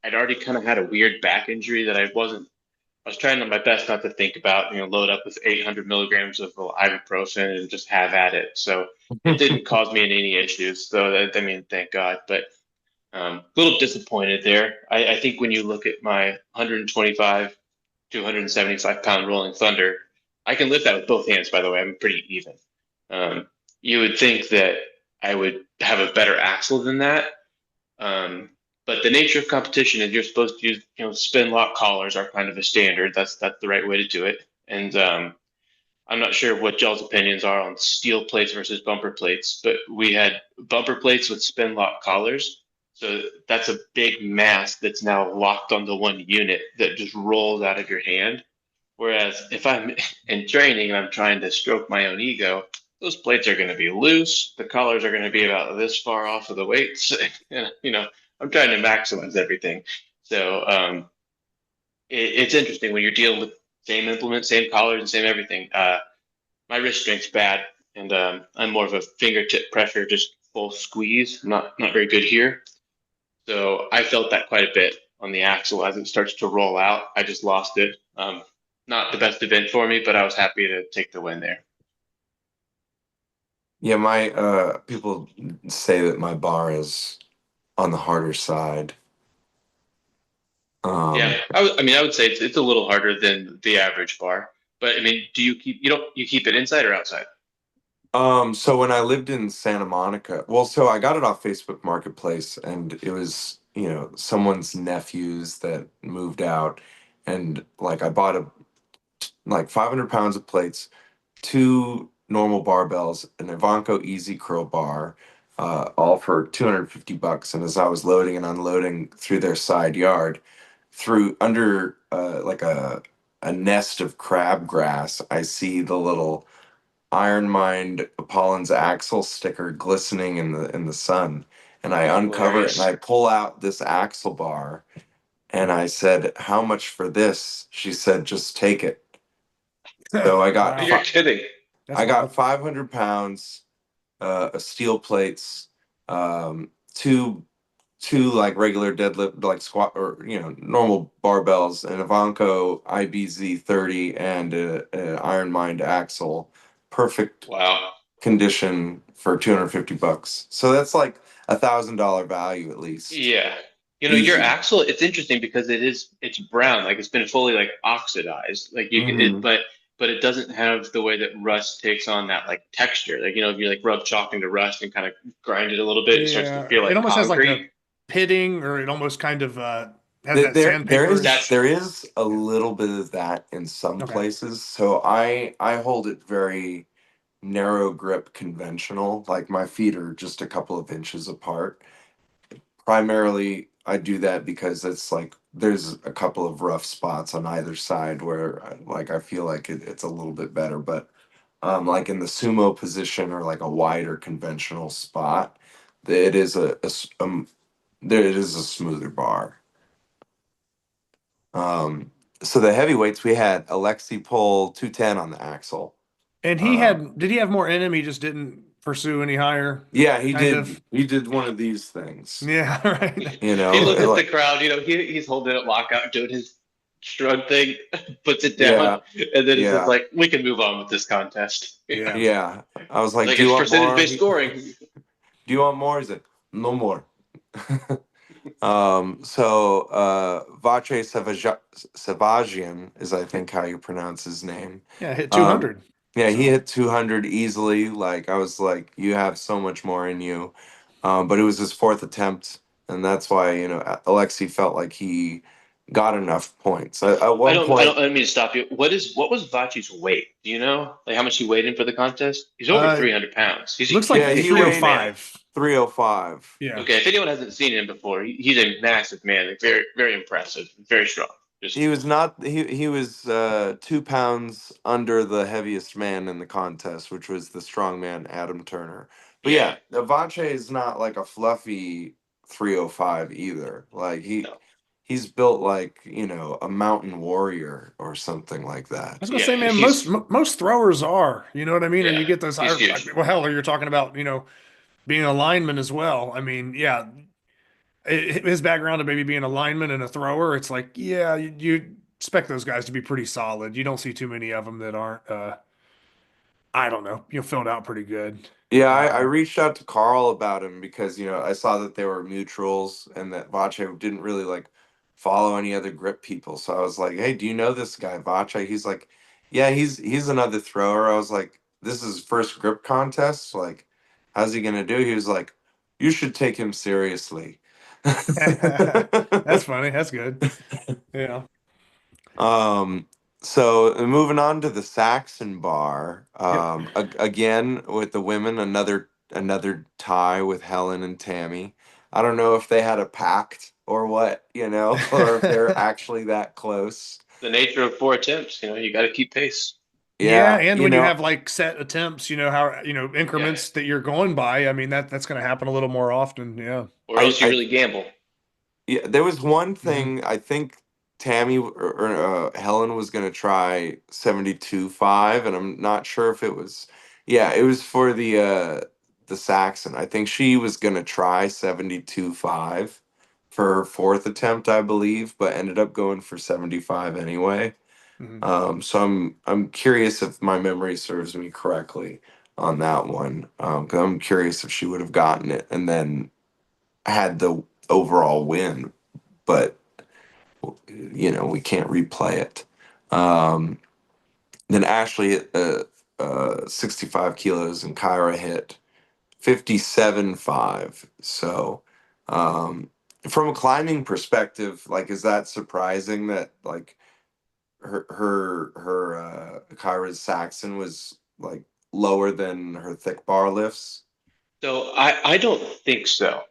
already kind of had a weird back injury that I was trying my best not to think about, load up with 800 milligrams of ibuprofen and just have at it. So it didn't cause me any issues. So I mean, thank God. But a little disappointed there. I think when you look at my 125 to 175 pound Rolling Thunder, I can lift that with both hands, by the way. I'm pretty even. You would think that I would have a better axle than that. But the nature of competition is you're supposed to use, spin lock collars are kind of a standard. That's the right way to do it. And I'm not sure what y'all's opinions are on steel plates versus bumper plates, but we had bumper plates with spin lock collars. So that's a big mass that's now locked onto one unit that just rolls out of your hand. Whereas if I'm in training and I'm trying to stroke my own ego, those plates are going to be loose. The collars are going to be about this far off of the weights. I'm trying to maximize everything. So it's interesting when you're dealing with same implement, same collars, and same everything. My wrist strength's bad, and I'm more of a fingertip pressure, just full squeeze. Not very good here. So I felt that quite a bit on the axle as it starts to roll out. I just lost it. Not the best event for me, but I was happy to take the win there. Yeah, my people say that my bar is on the harder side. Yeah, I would say it's a little harder than the average bar. But I mean, do you keep it inside or outside? So when I lived in Santa Monica, well, so I got it off Facebook Marketplace, and it was, someone's nephews that moved out, and like I bought like 500 pounds of plates, two normal barbells, an Ivanko Easy Curl bar, all for $250. And as I was loading and unloading through their side yard, through under like a nest of crabgrass, I see the little Ironmind Axle sticker glistening in the sun. And I uncover it and Hilarious. I pull out this axle bar and I said, "How much for this?" She said, "Just take it." So Wow. You're kidding. That's I got wild. 500 pounds of steel plates, two like regular deadlift, like squat or normal barbells, an Ivanko IBZ 30, and a Ironmind Axle, perfect Wow. condition for $250. So that's like $1,000 value at least. Yeah. Your Easy. axle, it's interesting because it's brown, like it's been fully like oxidized. Like Hmm. but it doesn't have the way that rust takes on that like texture. Like, if you like rub chalk into rust and kind of grind it a little bit, it starts to Yeah, feel it like almost has like a concrete. pitting, or it almost kind of has There, that there there is sandpaperish. That's there is a little bit of that in some Okay. places. So I hold it very narrow grip conventional. Like my feet are just a couple of inches apart. Primarily, I do that because it's like there's a couple of rough spots on either side where like I feel like it's a little bit better. But like in the sumo position or like a wider conventional spot, it is there it is a smoother bar. Um, so the heavyweights we had Alexi pull 210 on the axle. And Uh, did he have more in him? He just didn't pursue any higher, yeah, he kind did. of. He did one of these things. Yeah, right. he looks at the Like, crowd, he's holding it lockout, doing his shrug thing, puts it down, yeah, and then it's just yeah, like, we can move on with this contest. Yeah. yeah. I was like, Like "Do you it's want percentage more?" based scoring. Do you want more? He's like, "No more." So Vache Savagian is, I think, how you pronounce his name. Yeah, hit Um, 200. yeah, he So hit 200 easily. Like I was like, you have so much more in you. But it was his fourth attempt, and that's why Alexi felt like he got enough points. At one point, I don't mean to stop you. What was Vachi's weight? Do you know? Like how much he weighed in for the contest? He's over uh 300 pounds. He's a looks yeah, like huge, he huge weighed man. 305. 305. Yeah. Okay, if anyone hasn't seen him before, he's a massive man. Like very, very impressive, very strong. He Just was not. He was 2 pounds under the heaviest man in the contest, which was the strongman Adam Turner. But yeah, yeah, Avache is not like a fluffy 305 either. Like no, he's built like a mountain warrior or something like I that. was gonna yeah, say, man, he's most throwers are, you know what I mean? Or yeah, you get those he's higher, huge. well, hell, or you're talking about, being a lineman as well. I mean, yeah, his background of maybe being a lineman and a thrower, it's like, yeah, you expect those guys to be pretty solid. You don't see too many of them that aren't, I don't know, filled out pretty good. Yeah, I Um, reached out to Carl about him because I saw that they were mutuals and that Vache didn't really like follow any other grip people. So I was like, "Hey, do you know this guy Vache?" He's like, "Yeah, he's another thrower." I was like, "This is his first grip contest. Like, how's he gonna do?" He was like, "You should take him seriously." that's funny. That's good. Yeah. Um, so moving on to the Saxon Bar, Yep. again with the women, another tie with Helen and Tammy. I don't know if they had a pact or what, or if they're actually that close. The nature of 4 attempts. You got to keep pace. Yeah, Yeah, and when you have like set attempts, how Yeah, increments that you're going by, I mean that's going to happen a little more often. Yeah. or I, else you I really gamble. Yeah, there was one Hmm. thing I think Tammy or Helen was gonna try 72.5, and I'm not sure if it was. Yeah, it was for the the Saxon. I think she was gonna try 72.5 for her fourth attempt, I believe, but ended up going for 75 anyway. So I'm curious if my memory serves me correctly on that one. 'Cause I'm curious if she would have gotten it and then had the overall win, but we can't replay it. Then Ashley hit 65 kilos and Kyra hit 57.5. So from a climbing perspective, like, is that surprising that like her Kyra's Saxon was like lower than her thick bar lifts? So I don't think so.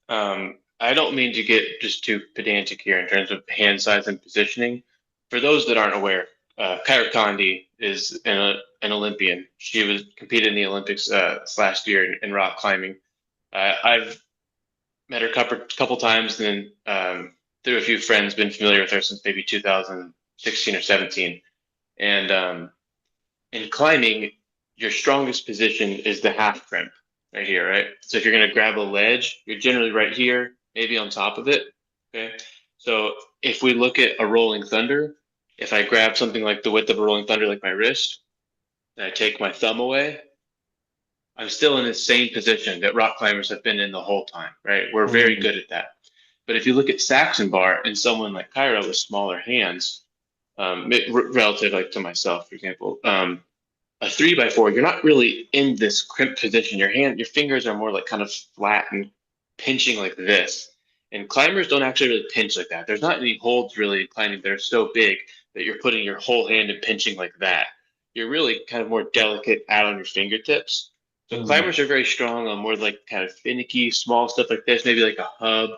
I don't mean to get just too pedantic here in terms of hand size and positioning. For those that aren't aware, Kyra Condi is an Olympian. She was competed in the Olympics last year in rock climbing. I've met her couple times, and through a few friends, been familiar with her since maybe 2016 or 17. And in climbing, your strongest position is the half crimp right here, right? So if you're going to grab a ledge, you're generally right here, maybe on top of it. Okay. So if we look at a rolling thunder, if I grab something like the width of a rolling thunder, like my wrist, and I take my thumb away, I'm still in the same position that rock climbers have been in the whole time, right? We're very good at that. But if you look at Saxon Bar and someone like Kyra with smaller hands, relative like to myself, for example, a 3x4, you're not really in this crimp position. Your fingers are more like kind of flat and pinching like this. And climbers don't actually really pinch like that. There's not any holds really in climbing. They're so big that you're putting your whole hand and pinching like that. You're really kind of more delicate out on your fingertips. So climbers are very strong on more like kind of finicky, small stuff like this, maybe like a hub.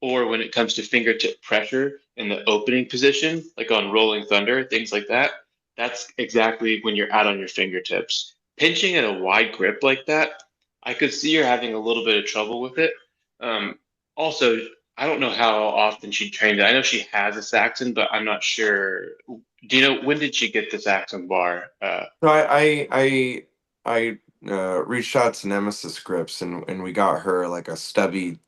Or when it comes to fingertip pressure in the opening position, like on Rolling Thunder, things like that, that's exactly when you're out on your fingertips. Pinching at a wide grip like that, I could see her having a little bit of trouble with it. Also, I don't know how often she trained it. I know she has a Saxon, but I'm not sure. Do you know when did she get the Saxon bar? So I reached out to Nemesis Grips and we got her like a stubby.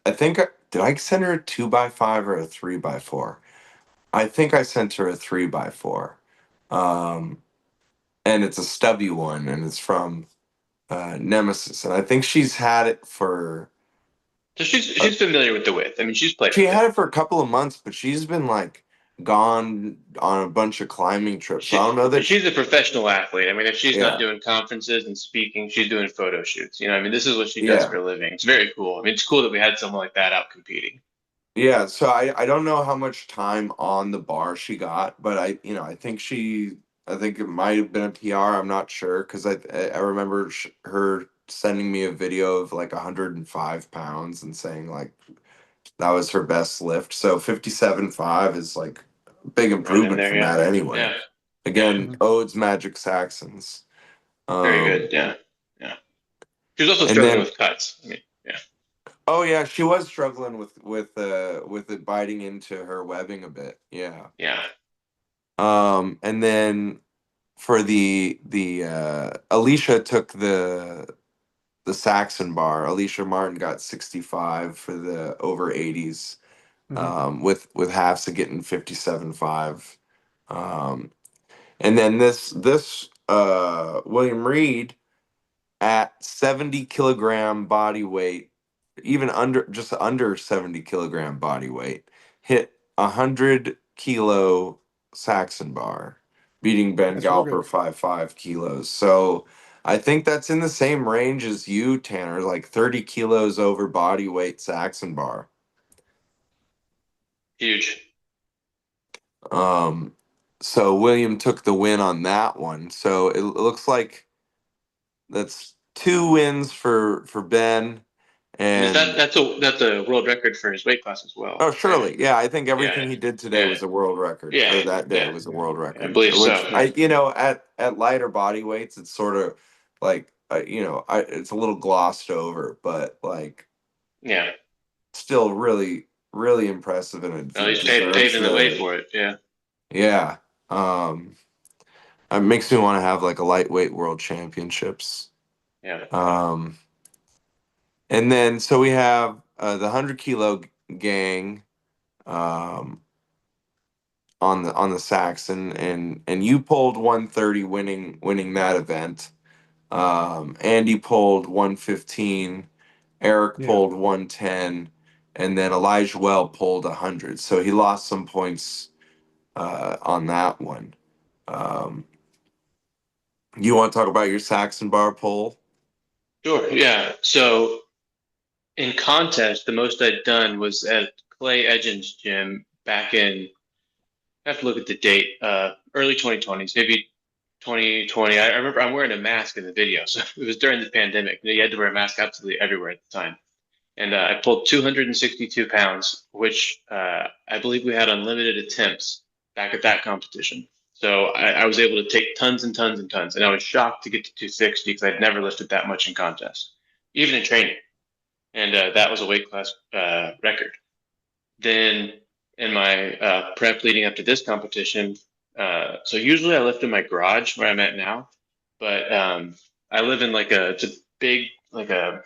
I think did I send her a 2x5 or a 3x4? I think I sent her a 3x4. And it's a stubby one, and it's from Nemesis, and I think she's had it for. So she's familiar with the width. I mean, she's played. She with had it for a couple of months, but she's been like gone on a bunch of climbing trips. So I don't know that she's a professional athlete. I mean, if she's not doing conferences and speaking, she's doing photo shoots. I mean, this is what she does for a living. It's very cool. I mean, it's cool that we had someone like that out competing. Yeah, so I don't know how much time on the bar she got, but I think it might have been a PR. I'm not sure because I remember her sending me a video of like 105 pounds and saying like that was her best lift. So 57.5 is like a big improvement from that anyway. Yeah. Again, Ode's Magic Saxons. Very good. Yeah. She was also struggling with cuts. I mean, yeah. Oh yeah, she was struggling with it biting into her webbing a bit. Yeah. Yeah. And then for the Alicia took the Saxon bar. Alicia Martin got 65 for the over 80s. With halves of getting 57.5. And then this William Reed at 70 kilogram body weight, even just under 70 kilogram body weight, hit 100 kilo Saxon bar, beating Ben Galper 5 kilos. So I think that's in the same range as you, Tanner, like 30 kilos over body weight Saxon bar. Huge. So William took the win on that one. So it looks like that's 2 wins for Ben. And that's a world record for his weight class as well. Oh, surely. Right? Yeah, I think everything he did today was a world record. Yeah. Or that day was a world record. I believe so. At lighter body weights, it's sort of like, it's a little glossed over, but like, still really, really impressive. And he's paving the way for it. Yeah. Yeah. It makes me want to have like a lightweight world championships. Yeah. And then so we have the 100 kilo gang on the Saxon, and you pulled 130, winning that event. Andy pulled 115, Eric Yeah. pulled 110, and then Elijah Well pulled 100. So he lost some points on that one. You want to talk about your Saxon Bar pull? Sure. Yeah. So in contest, the most I'd done was at Clay Edgin's gym back in, I have to look at the date, early 2020s, maybe 2020. I remember I'm wearing a mask in the video. So it was during the pandemic. You had to wear a mask absolutely everywhere at the time. And I pulled 262 pounds, which I believe we had unlimited attempts back at that competition. So I was able to take tons and tons and tons. And I was shocked to get to 260 because I'd never lifted that much in contest, even in training. And that was a weight class record. Then in my prep leading up to this competition, so usually I lift in my garage where I'm at now, but I live in it's a big, like a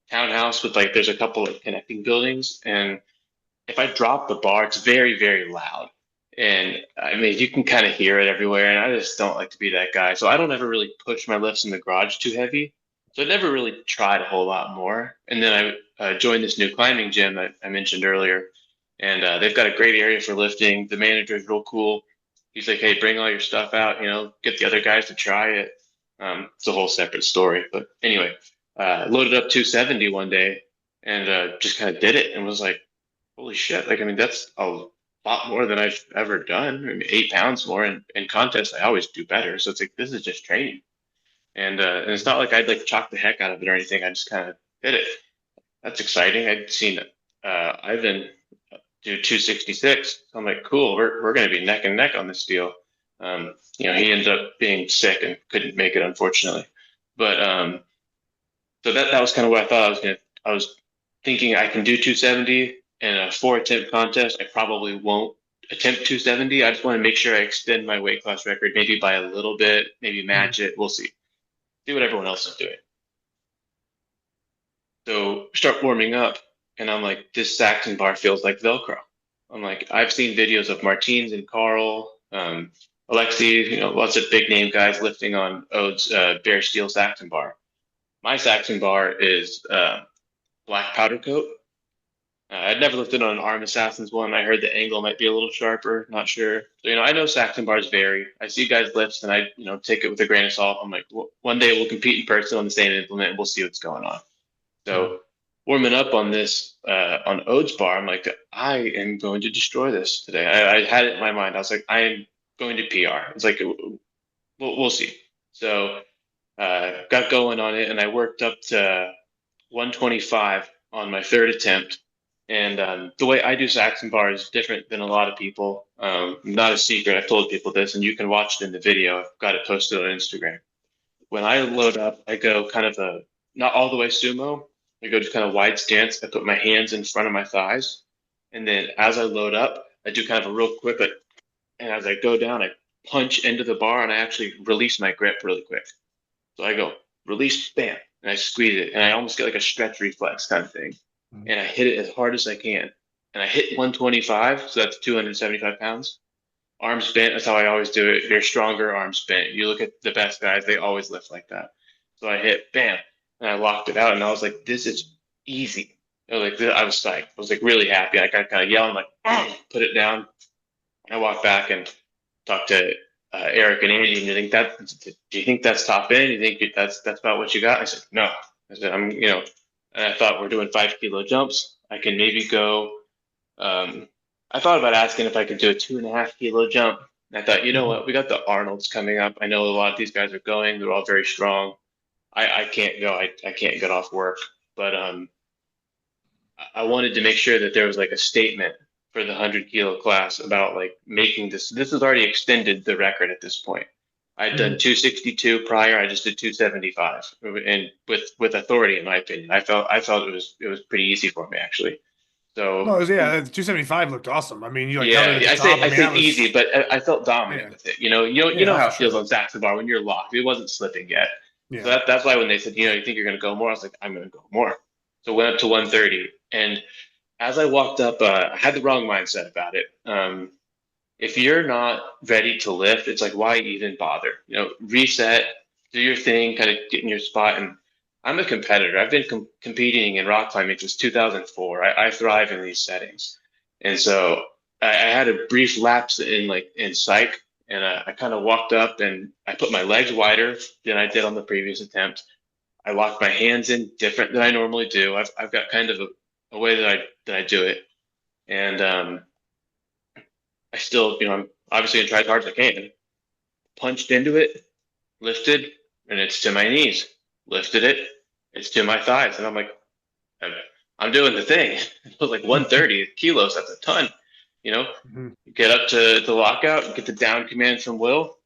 townhouse with there's a couple of connecting buildings. And if I drop the bar, it's very, very loud. And I mean, you can kind of hear it everywhere. And I just don't like to be that guy. So I don't ever really push my lifts in the garage too heavy. So I never really tried a whole lot more. And then I joined this new climbing gym that I mentioned earlier. And they've got a great area for lifting. The manager's real cool. He's like, hey, bring all your stuff out, get the other guys to try it. It's a whole separate story. But anyway, loaded up 270 one day and just kind of did it and was like, holy shit. Like, I mean, that's a lot more than I've ever done. I mean, 8 pounds more in contests. I always do better. So it's like, this is just training. And it's not like I'd chalk the heck out of it or anything. I just kind of did it. That's exciting. I'd seen Ivan do 266. I'm like, cool. We're going to be neck and neck on this deal. He ended up being sick and couldn't make it, unfortunately. But so that was kind of what I thought I was thinking I can do 270 in a 4 attempt contest. I probably won't attempt 270. I just want to make sure I extend my weight class record, maybe by a little bit, maybe match it. We'll see. See what everyone else is doing. So start warming up, and I'm like, this Saxon bar feels like Velcro. I'm like, I've seen videos of Martins and Carl, Alexi, lots of big name guys lifting on Ode's bare steel Saxon bar. My Saxon bar is black powder coat. I'd never lifted on an Arm Assassins one. I heard the angle might be a little sharper, not sure. So, I know Saxon bars vary. I see guys lifts and I, take it with a grain of salt. I'm like, one day we'll compete in person on the same implement and we'll see what's going on. So warming up on this, on Ode's bar, I'm like, I am going to destroy this today. I had it in my mind. I was like, I am going to PR. It's like, we'll see. So got going on it and I worked up to 125 on my 3rd attempt. And the way I do Saxon bar is different than a lot of people. Not a secret. I've told people this, and you can watch it in the video. I've got it posted on Instagram. When I load up, I go kind of not all the way sumo. I go to kind of wide stance. I put my hands in front of my thighs. And then as I load up, I do kind of a real quick, and as I go down, I punch into the bar and I actually release my grip really quick. So I go release, bam, and I squeeze it. And I almost get like a stretch reflex kind of thing. And I hit it as hard as I can. And I hit 125, so that's 275 pounds. Arms bent, that's how I always do it. If you're stronger, arms bent. You look at the best guys, they always lift like that. So I hit, bam, and I locked it out. And I was like, this is easy. I was psyched. I was really happy. I got kind of yelling, put it down. I walked back and talked to Eric and Andy. And do you think that's top end? You think that's about what you got? I said, no. I said, and I thought we're doing 5 kilo jumps. I can maybe go. I thought about asking if I could do a 2.5 kilo jump. And I thought, you know what? We got the Arnolds coming up. I know a lot of these guys are going. They're all very strong. I can't go. I can't get off work. But I wanted to make sure that there was a statement for the 100 kilo class about making this. This has already extended the record at this point. I'd done 262 prior. I just did 275, and with authority, in my opinion. I felt it was pretty easy for me, actually. So no, 275 looked awesome. I mean, I say easy, but I felt dominant with it. You know how it feels on Saxon bar when you're locked. It wasn't slipping yet. So Yeah. that's why when they said, you think you're going to go more, I was like, I'm going to go more. So went up to 130. And as I walked up, I had the wrong mindset about it. If you're not ready to lift, it's like, why even bother? Reset, do your thing, kind of get in your spot. And I'm a competitor. I've been competing in rock climbing since 2004. I thrive in these settings. And so I had a brief lapse in psych, and I kind of walked up and I put my legs wider than I did on the previous attempt. I lock my hands in different than I normally do. I've got kind of a way that I do it, and I still, I'm obviously gonna try as hard as I can. Punched into it, lifted, and it's to my knees. Lifted it, it's to my thighs, and I'm like, I'm doing the thing. It was like 130 kilos. That's a ton. You know, Mhm. get up to the lockout, get the down command from Will,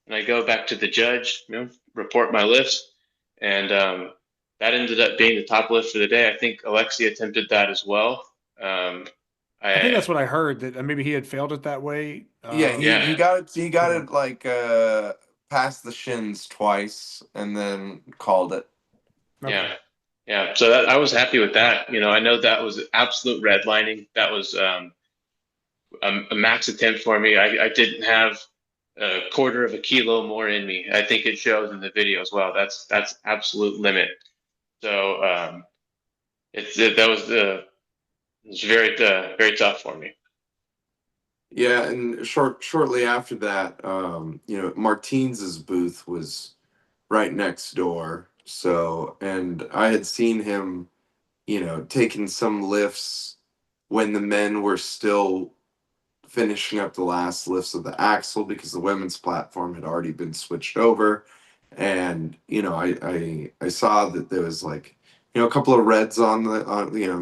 and I go back to the judge. Report my lifts, and that ended up being the top lift for the day. I think Alexi attempted that as well. Um, I think I that's what I heard, that maybe he had failed it that way. Yeah, he yeah got it. He got Yeah. it like past the shins twice, and then called it. Okay. yeah yeah. So I was happy with that. I know that was absolute redlining. That was a max attempt for me. I didn't have a quarter of a kilo more in me. I think it shows in the video as well. That's absolute limit. So that was it's very tough for me. Yeah, and shortly after that, Martine's booth was right next door. So, and I had seen him, taking some lifts when the men were still finishing up the last lifts of the axle because the women's platform had already been switched over. And I saw that there was like a couple of reds on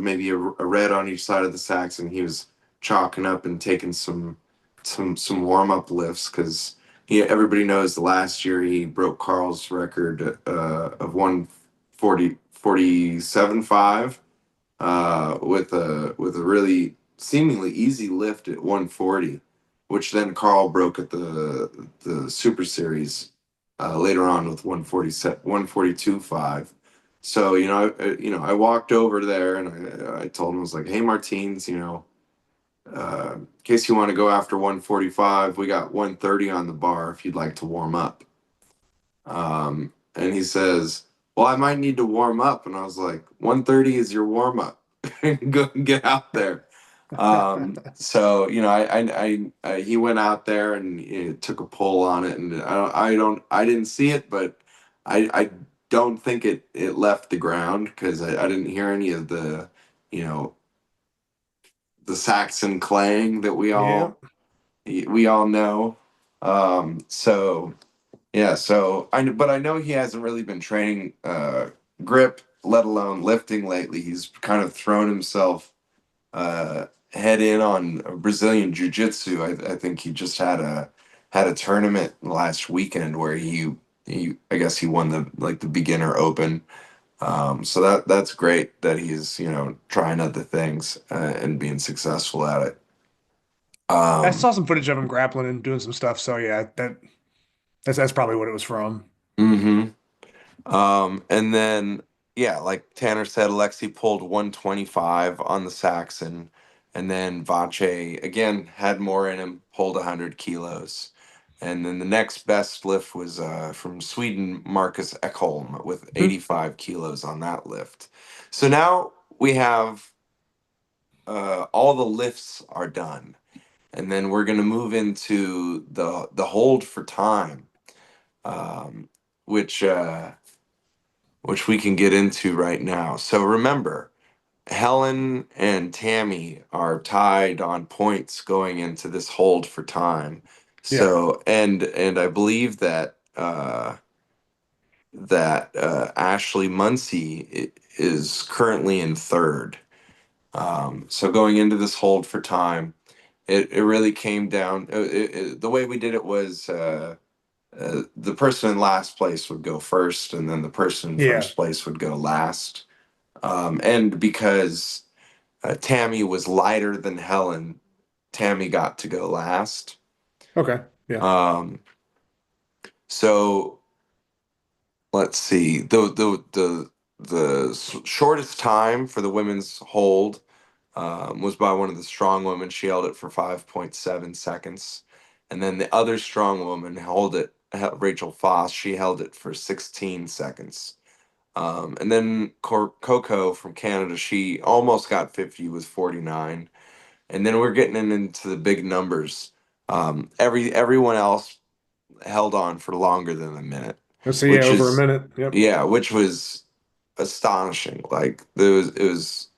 maybe a red on each side of the Saxon. He was chalking up and taking some warm up lifts because everybody knows the last year he broke Carl's record of 147.5 with a really seemingly easy lift at 140, which then Carl broke at the Super Series later on with 142.5. So I walked over there and I told him, I was like, hey Martins, in case you want to go after 145, we got 130 on the bar if you'd like to warm up. And he says, well, I might need to warm up. And I was like, 130 is your warm up. Go get out there. So, he went out there and took a pull on it. And I didn't see it, but I don't think it left the ground because I didn't hear any of you know, the Saxon clang that Yeah. we all know. So yeah, so but I know he hasn't really been training grip, let alone lifting lately. He's kind of thrown himself head in on Brazilian jiu-jitsu. I think he just had a tournament last weekend where he I guess he won the beginner open. So that's great that he's trying other things and being successful at it. I Um, saw some footage of him grappling and doing some stuff. So yeah, that's probably what it was from. mhm. And then, yeah, like Tanner said, Alexi pulled 125 on the Saxon. And then Vache, again, had more in him, pulled 100 kilos. And then the next best lift was from Sweden, Marcus Ekholm, with Hmm. 85 kilos on that lift. So now we have all the lifts are done. And then we're going to move into the hold for time, um, which. Which we can get into right now. So remember, Helen and Tammy are tied on points going into this hold for time. Yeah. So and I believe that Ashley Muncie is currently in third. So going into this hold for time, it really came down. The way we did it was the person in last place would go first, and then the person in Yeah. first place would go last. And because Tammy was lighter than Helen, Tammy got to go last. Okay. Yeah. Um, so let's see, the shortest time for the women's hold was by one of the strong women. She held it for 5.7 seconds. And then the other strong woman Rachel Foss, she held it for 16 seconds. And then Coco from Canada, she almost got 50 with 49. And then we're getting into the big numbers. Everyone else held on for longer than a minute, Let's see, yeah, which over a is minute. Yep. yeah, which was astonishing. Like it was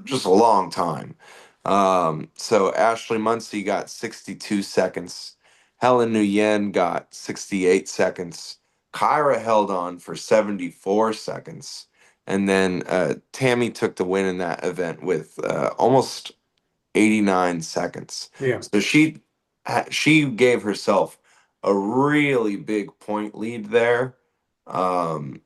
just a long time. So Ashley Muncie got 62 seconds. Helen Nguyen got 68 seconds. Kyra held on for 74 seconds. And then Tammy took the win in that event with almost 89 seconds. Yeah. So she gave herself a really big point lead there, and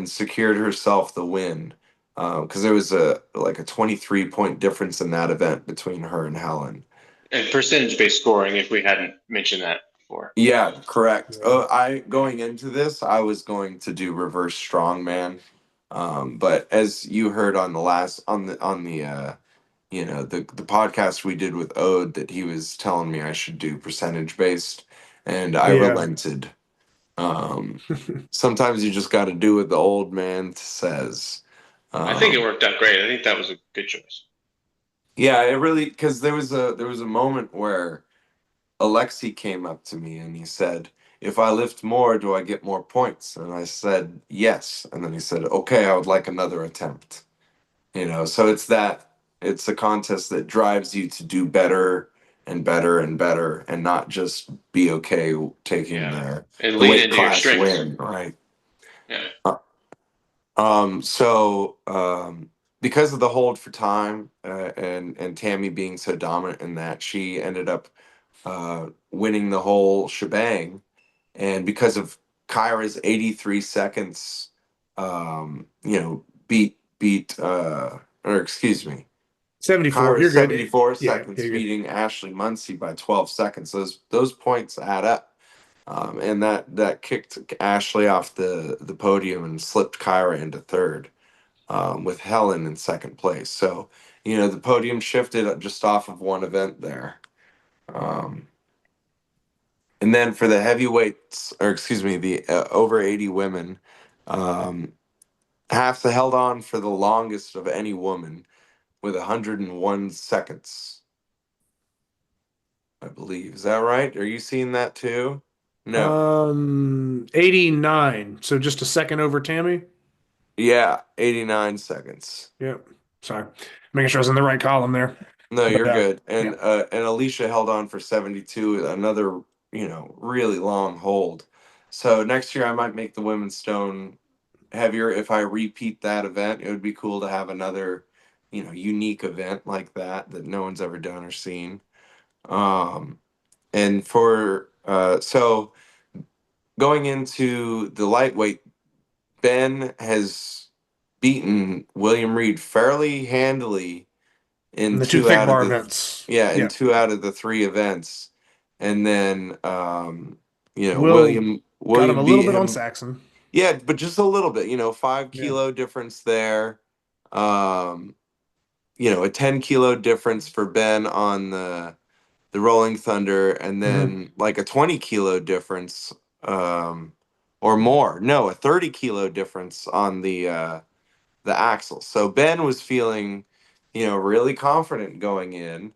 secured herself the win. Because there was a 23-point difference in that event between her and Helen. And percentage-based scoring, if we hadn't mentioned that before. Yeah, correct. Yeah. I going into this, I was going to do reverse strongman, but as you heard on the last on the the podcast we did with Ode, that he was telling me I should do percentage based, and I Yeah. relented. Sometimes you just got to do what the old man says. I think it worked out great. I think that was a good choice. Yeah, it really, because there was a moment where Alexi came up to me and he said, "If I lift more, do I get more points?" And I said, "Yes." And then he said, "Okay, I would like another attempt." So it's a contest that drives you to do better and better and better, and not just be okay taking And the lean weight into your class strengths. win, right? Yeah. Because of the hold for time, and Tammy being so dominant in that, she ended up winning the whole shebang. And because of Kyra's 83 seconds, or excuse me, 74. Kyra's You're good. 74 Yeah, seconds you're good. beating Ashley Muncie by 12 seconds. Those points add up. And that kicked Ashley off the podium and slipped Kyra into third, with Helen in second place. So, the podium shifted just off of one event there. And then for the heavyweights, or excuse me, the over 80 women, um, half held on for the longest of any woman with 101 seconds, I believe. Is that right? Are you seeing that too? No. 89. So just a second over Tammy. Yeah, 89 seconds. Yep. Sorry. Making sure I was in the right column there. No, But you're good. yeah. And Alicia held on for 72, another, really long hold. So next year I might make the women's stone heavier. If I repeat that event, it would be cool to have another, unique event like that no one's ever done or seen. And for so going into the lightweight, Ben has beaten William Reed fairly handily in And the two two thick out of bar the events. in Yeah. two out of the three events. And then Will got him William a little beat bit on him. Saxon. Yeah, but just a little bit, 5 Yeah. kilo difference there. Um, a 10 kilo difference for Ben on the Rolling Thunder, and Hmm. then like a 20 kilo difference, or more. No, a 30 kilo difference on the axle. So Ben was feeling, really confident going in,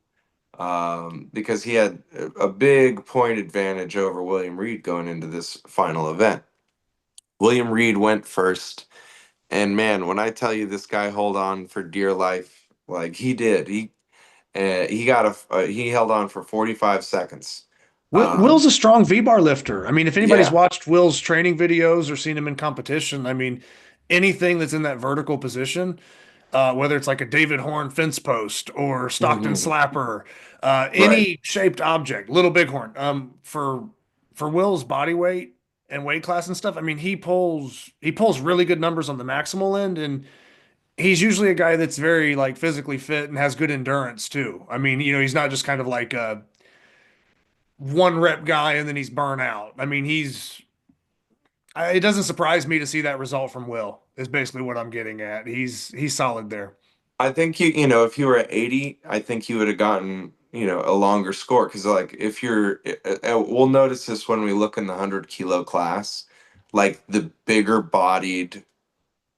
because he had a big point advantage over William Reed going into this final event. William Reed went first, and man, when I tell you this guy hold on for dear life, like he did, he held on for 45 seconds. Will's a strong V-bar lifter. I mean, if anybody's Yeah. watched Will's training videos or seen him in competition, I mean, anything that's in that vertical position, whether it's like a David Horn fence post or Stockton Hmm. slapper, Right. any shaped object, little bighorn, for Will's body weight and weight class and stuff, I mean, he pulls really good numbers on the maximal end, and he's usually a guy that's very like physically fit and has good endurance too. I mean, he's not just kind of like a one rep guy and then he's burnt out. I mean, It doesn't surprise me to see that result from Will, is basically what I'm getting at. He's solid there. I think if you were at 80, I think you would have gotten, a longer score. Because, like, if we'll notice this when we look in the 100 kilo class, like the bigger bodied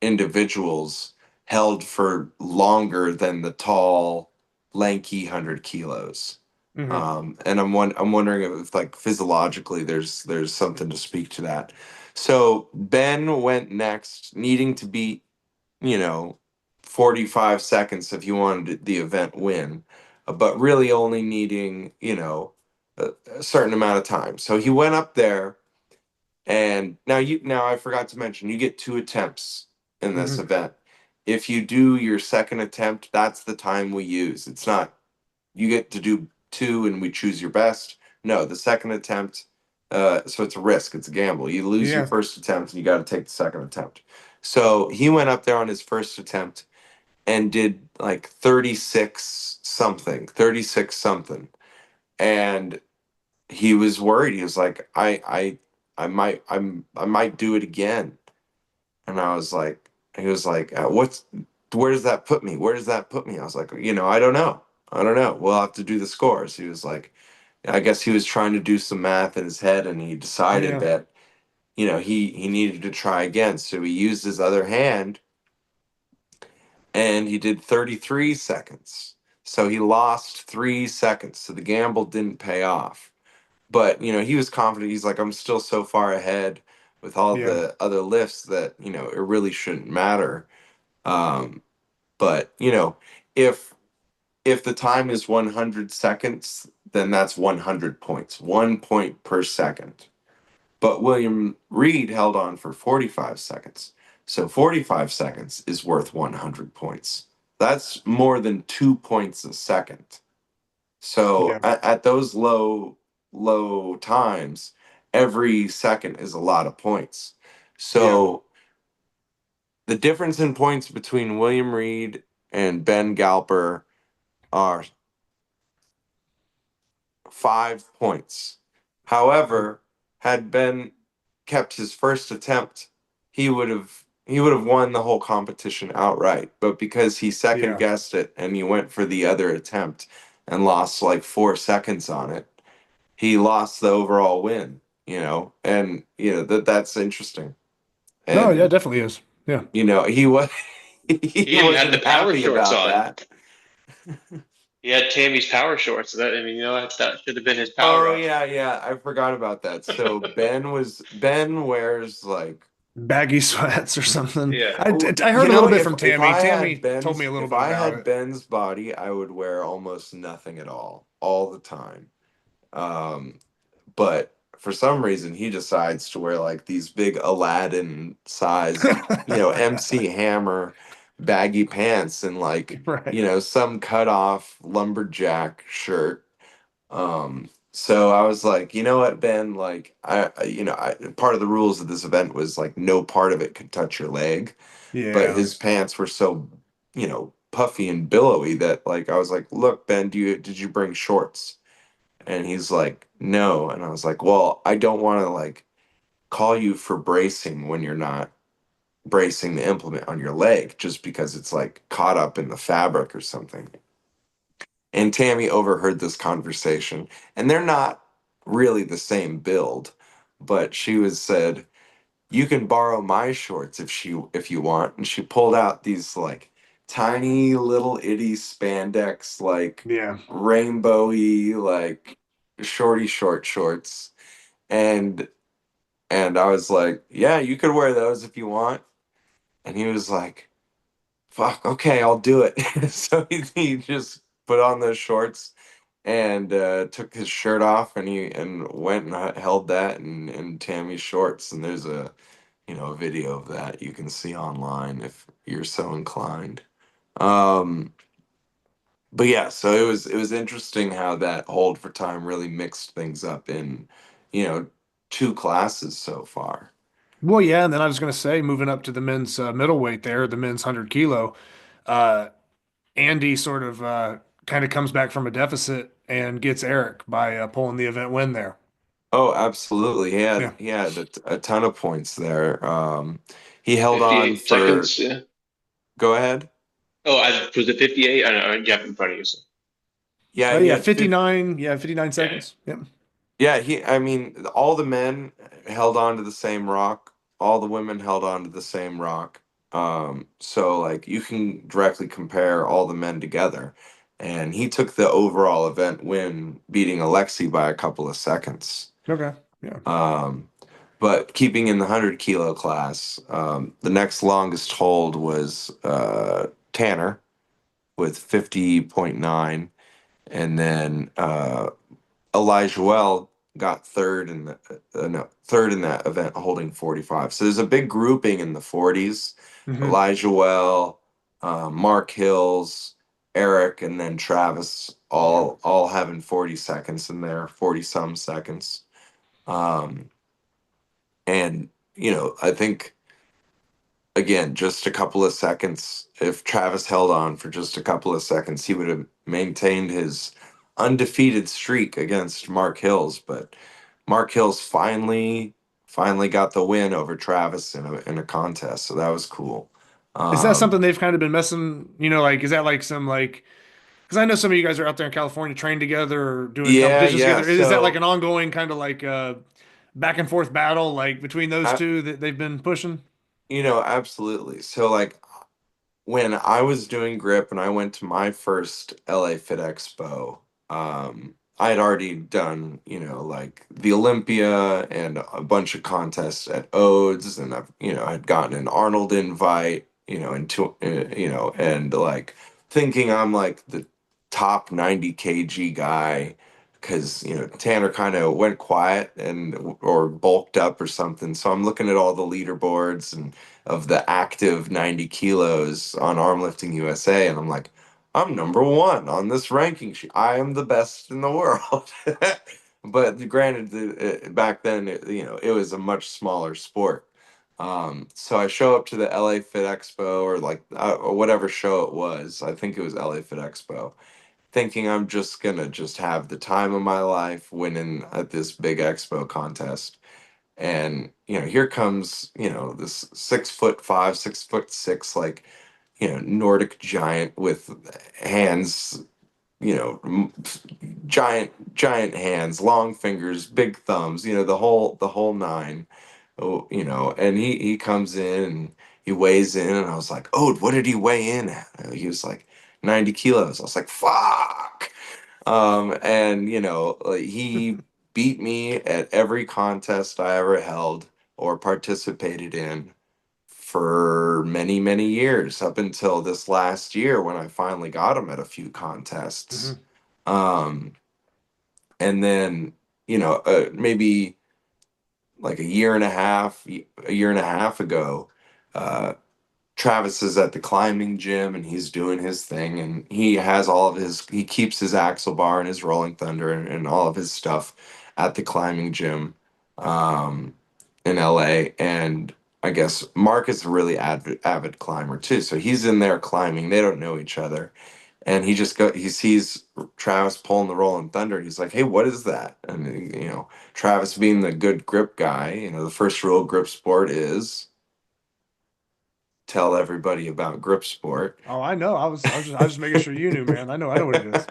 individuals held for longer than the tall, lanky 100 kilos. Hmm. And I'm wondering if, like, physiologically there's something to speak to that. So Ben went next, needing to beat, you know, 45 seconds if you wanted the event win, but really only needing, a certain amount of time. So he went up there, and now I forgot to mention you get 2 attempts in this Hmm. event. If you do your second attempt, that's the time we use. It's not you get to do two and we choose your best. No, the second attempt, so it's a risk, it's a gamble. You lose your Yeah. first attempt and you got to take the second attempt. So he went up there on his first attempt and did like 36 something. And he was worried. He was like, I might do it again. And I was like, he was like, where does that put me? Where does that put me? I was like, I don't know. I don't know. We'll have to do the scores. He was like, I guess he was trying to do some math in his head, and he decided Yeah. that, he needed to try again. So he used his other hand and he did 33 seconds. So he lost 3 seconds. So the gamble didn't pay off. But, he was confident. He's like, I'm still so far ahead with all Yeah. the other lifts that, it really shouldn't matter. Um, but, if the time is 100 seconds, then that's 100 points, 1 point per second. But William Reed held on for 45 seconds. So 45 seconds is worth 100 points. That's more than 2 points a second. So Yeah. at those low times, every second is a lot of points. Yeah. So the difference in points between William Reed and Ben Galper are 5 points. However, had Ben kept his first attempt, he would have won the whole competition outright. But because he second Yeah. guessed it and he went for the other attempt and lost like 4 seconds on it, he lost the overall win. And that's interesting. No, yeah, And it definitely is. Yeah. he was he He even had the wasn't power happy shorts about on. that. He had Tammy's power shorts. That I mean, that should have been his power Oh up. yeah, yeah. I forgot about that. So Ben wears like Baggy sweats or something. Yeah. I heard a little bit from if Tammy. I had Tammy told me Ben's a little if bit I about had it. Ben's body, I would wear almost nothing at all the time. Um, but for some reason he decides to wear like these big Aladdin sized, MC Hammer baggy pants and like, Right. some cut off lumberjack shirt. So I was like, you know what, Ben, like part of the rules of this event was like no part of it could touch your leg, but Yeah. his pants were so, puffy and billowy that like I was like, look, Ben, did you bring shorts? And he's like, no. And I was like, well, I don't want to like call you for bracing when you're not bracing the implement on your leg just because it's like caught up in the fabric or something. And Tammy overheard this conversation, and they're not really the same build, but she was said, "You can borrow my shorts if you want." And she pulled out these like tiny little itty spandex like Yeah. rainbowy like shorty short shorts. And I was like, "Yeah, you could wear those if you want." And he was like, "Fuck, okay, I'll do it." So he just put on those shorts and took his shirt off, and he and went and held that in Tammy's shorts. And there's a video of that you can see online if you're so inclined. Um, but yeah, so it was interesting how that hold for time really mixed things up in you know two classes so far. Well, yeah, and then I was going to say, moving up to the men's middleweight there, the men's 100 kilo, uh, Andy sort of kind of comes back from a deficit and gets Eric by pulling the event win there. Oh, absolutely. Yeah. He had a ton of points there. He held on 58 for. seconds. Yeah. Go ahead. Oh, I was it 58? I don't know. You have it in front of you. So. Yeah, Oh he yeah, had 59. Yeah, 59 Yeah. seconds. Yep. Yeah, I mean, all the men held on to the same rock. All the women held on to the same rock. So like you can directly compare all the men together. And he took the overall event win, beating Alexei by a couple of seconds. Okay. Yeah. Um, but keeping in the 100 kilo class, the next longest hold was Tanner with 50.9. And then Elijah Well got third in the no, third in that event, holding 45. So there's a big grouping in the 40s. Hmm. Elijah Well, Mark Hills, Eric, and then Travis, Yeah. all having 40 seconds in there, 40 some seconds. Um, and I think again, just a couple of seconds. If Travis held on for just a couple of seconds, he would have maintained his undefeated streak against Mark Hills. But Mark Hills finally got the win over Travis in a contest, so that was cool. Is that Um, something they've kind of been messing, like, is that like some like, because I know some of you guys are out there in California trained together or doing yeah, competitions yeah. together. Is that like So an ongoing kind of like back and forth battle like between those I, two that they've been pushing? absolutely. So like when I was doing grip and I went to my first LA Fit Expo, I had already done, like the Olympia and a bunch of contests at Odes, and I'd gotten an Arnold invite, and like thinking I'm like the top 90 kg guy because Tanner kind of went quiet and or bulked up or something. So I'm looking at all the leaderboards and of the active 90 kilos on Arm Lifting USA. And I'm like, I'm number one on this ranking sheet. I am the best in the world. But granted, back then, it was a much smaller sport. So I show up to the LA Fit Expo or whatever show it was. I think it was LA Fit Expo, thinking I'm just gonna just have the time of my life winning at this big expo contest. And here comes this 6'5", 6'6", like Nordic giant with hands, giant hands, long fingers, big thumbs, the whole nine. Oh, and he comes in and he weighs in, and I was like, oh, what did he weigh in at? He was like 90 kilos. I was like, fuck. And like, he beat me at every contest I ever held or participated in for many, many years, up until this last year when I finally got him at a few contests. Hmm. Um, and then, maybe like a year and a half ago, uh, Travis is at the climbing gym and he's doing his thing, and he keeps his axle bar and his rolling thunder and all of his stuff at the climbing gym in LA. And I guess Mark is a really avid climber too. So he's in there climbing. They don't know each other. And he sees Travis pulling the rolling thunder. He's like, hey, what is that? And Travis being the good grip guy, the first rule of grip sport is tell everybody about grip sport. Oh, I know. I was just making sure you knew, man. I know what it is.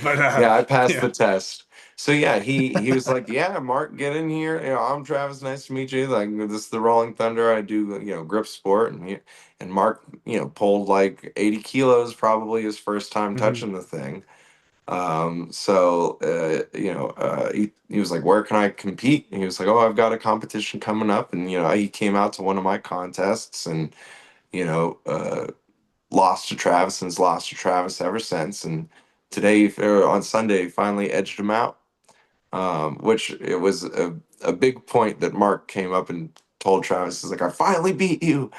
But Yeah, I passed the yeah. test. So yeah, he was like, "Yeah, Mark, get in here. I'm Travis. Nice to meet you. Like, this is the Rolling Thunder. I do, grip sport." And Mark, pulled like 80 kilos, probably his first time Hmm. touching the thing. So he was like, "Where can I compete?" And he was like, "Oh, I've got a competition coming up." And he came out to one of my contests, and you know, uh, lost to Travis, and has lost to Travis ever since. And today, on Sunday, finally edged him out, which it was a big point that Mark came up and told Travis, "Is like, I finally beat you,"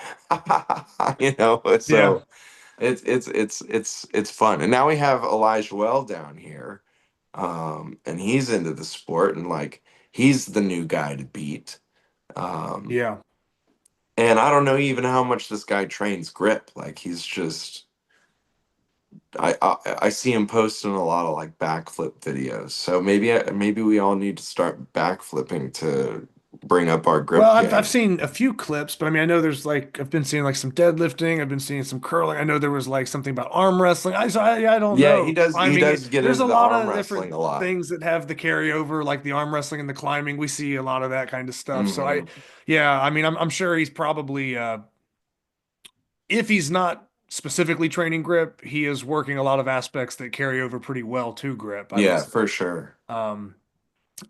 Yeah. So it's fun. And now we have Elijah Well down here, and he's into the sport, and like he's the new guy to beat. Um, Yeah. and I don't know even how much this guy trains grip. Like he's just I see him posting a lot of like backflip videos. So maybe we all need to start backflipping to bring up our grip Well, I've game. seen a few clips, but I mean, I know there's like I've been seeing like some deadlifting. I've been seeing some curling. I know there was like something about arm wrestling. I don't Yeah, know. he Climbing. does get There's into a the lot arm of wrestling different a lot. things that have the carryover, like the arm wrestling and the climbing. We see a lot of that kind of stuff. So Hmm. yeah, I mean, I'm sure he's probably if he's not specifically training grip, he is working a lot of aspects that carry over pretty well to grip, I would Yeah, say. for sure. Um,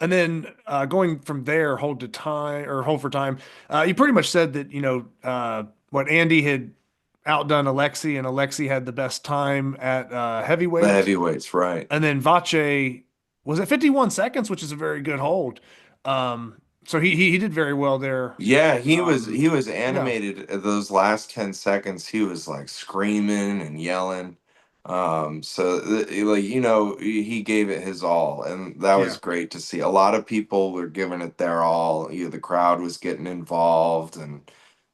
and then going from there, hold to time or hold for time, you pretty much said that, what Andy had outdone Alexi, and Alexi had the best time at The heavyweight. heavyweights, right? And then Vache was at 51 seconds, which is a very good hold. So he did very well there. Yeah, he was Yeah, animated those last 10 seconds. He was like screaming and yelling. Like he gave it his all, and that was yeah, great to see. A lot of people were giving it their all. The crowd was getting involved, and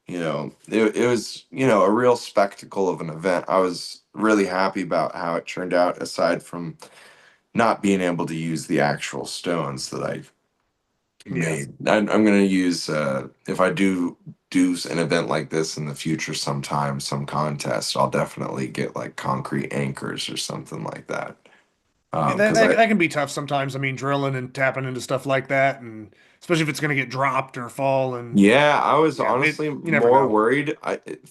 it was a real spectacle of an event. I was really happy about how it turned out, aside from not being able to use the actual stones that I yeah. made. I'm gonna use if I do an event like this in the future sometime, some contest, I'll definitely get like concrete anchors or something like that. Yeah, Because I that can be tough sometimes. I mean, drilling and tapping into stuff like that, and especially if it's going to get dropped or fall, and Yeah, I was yeah, honestly you never more know. worried.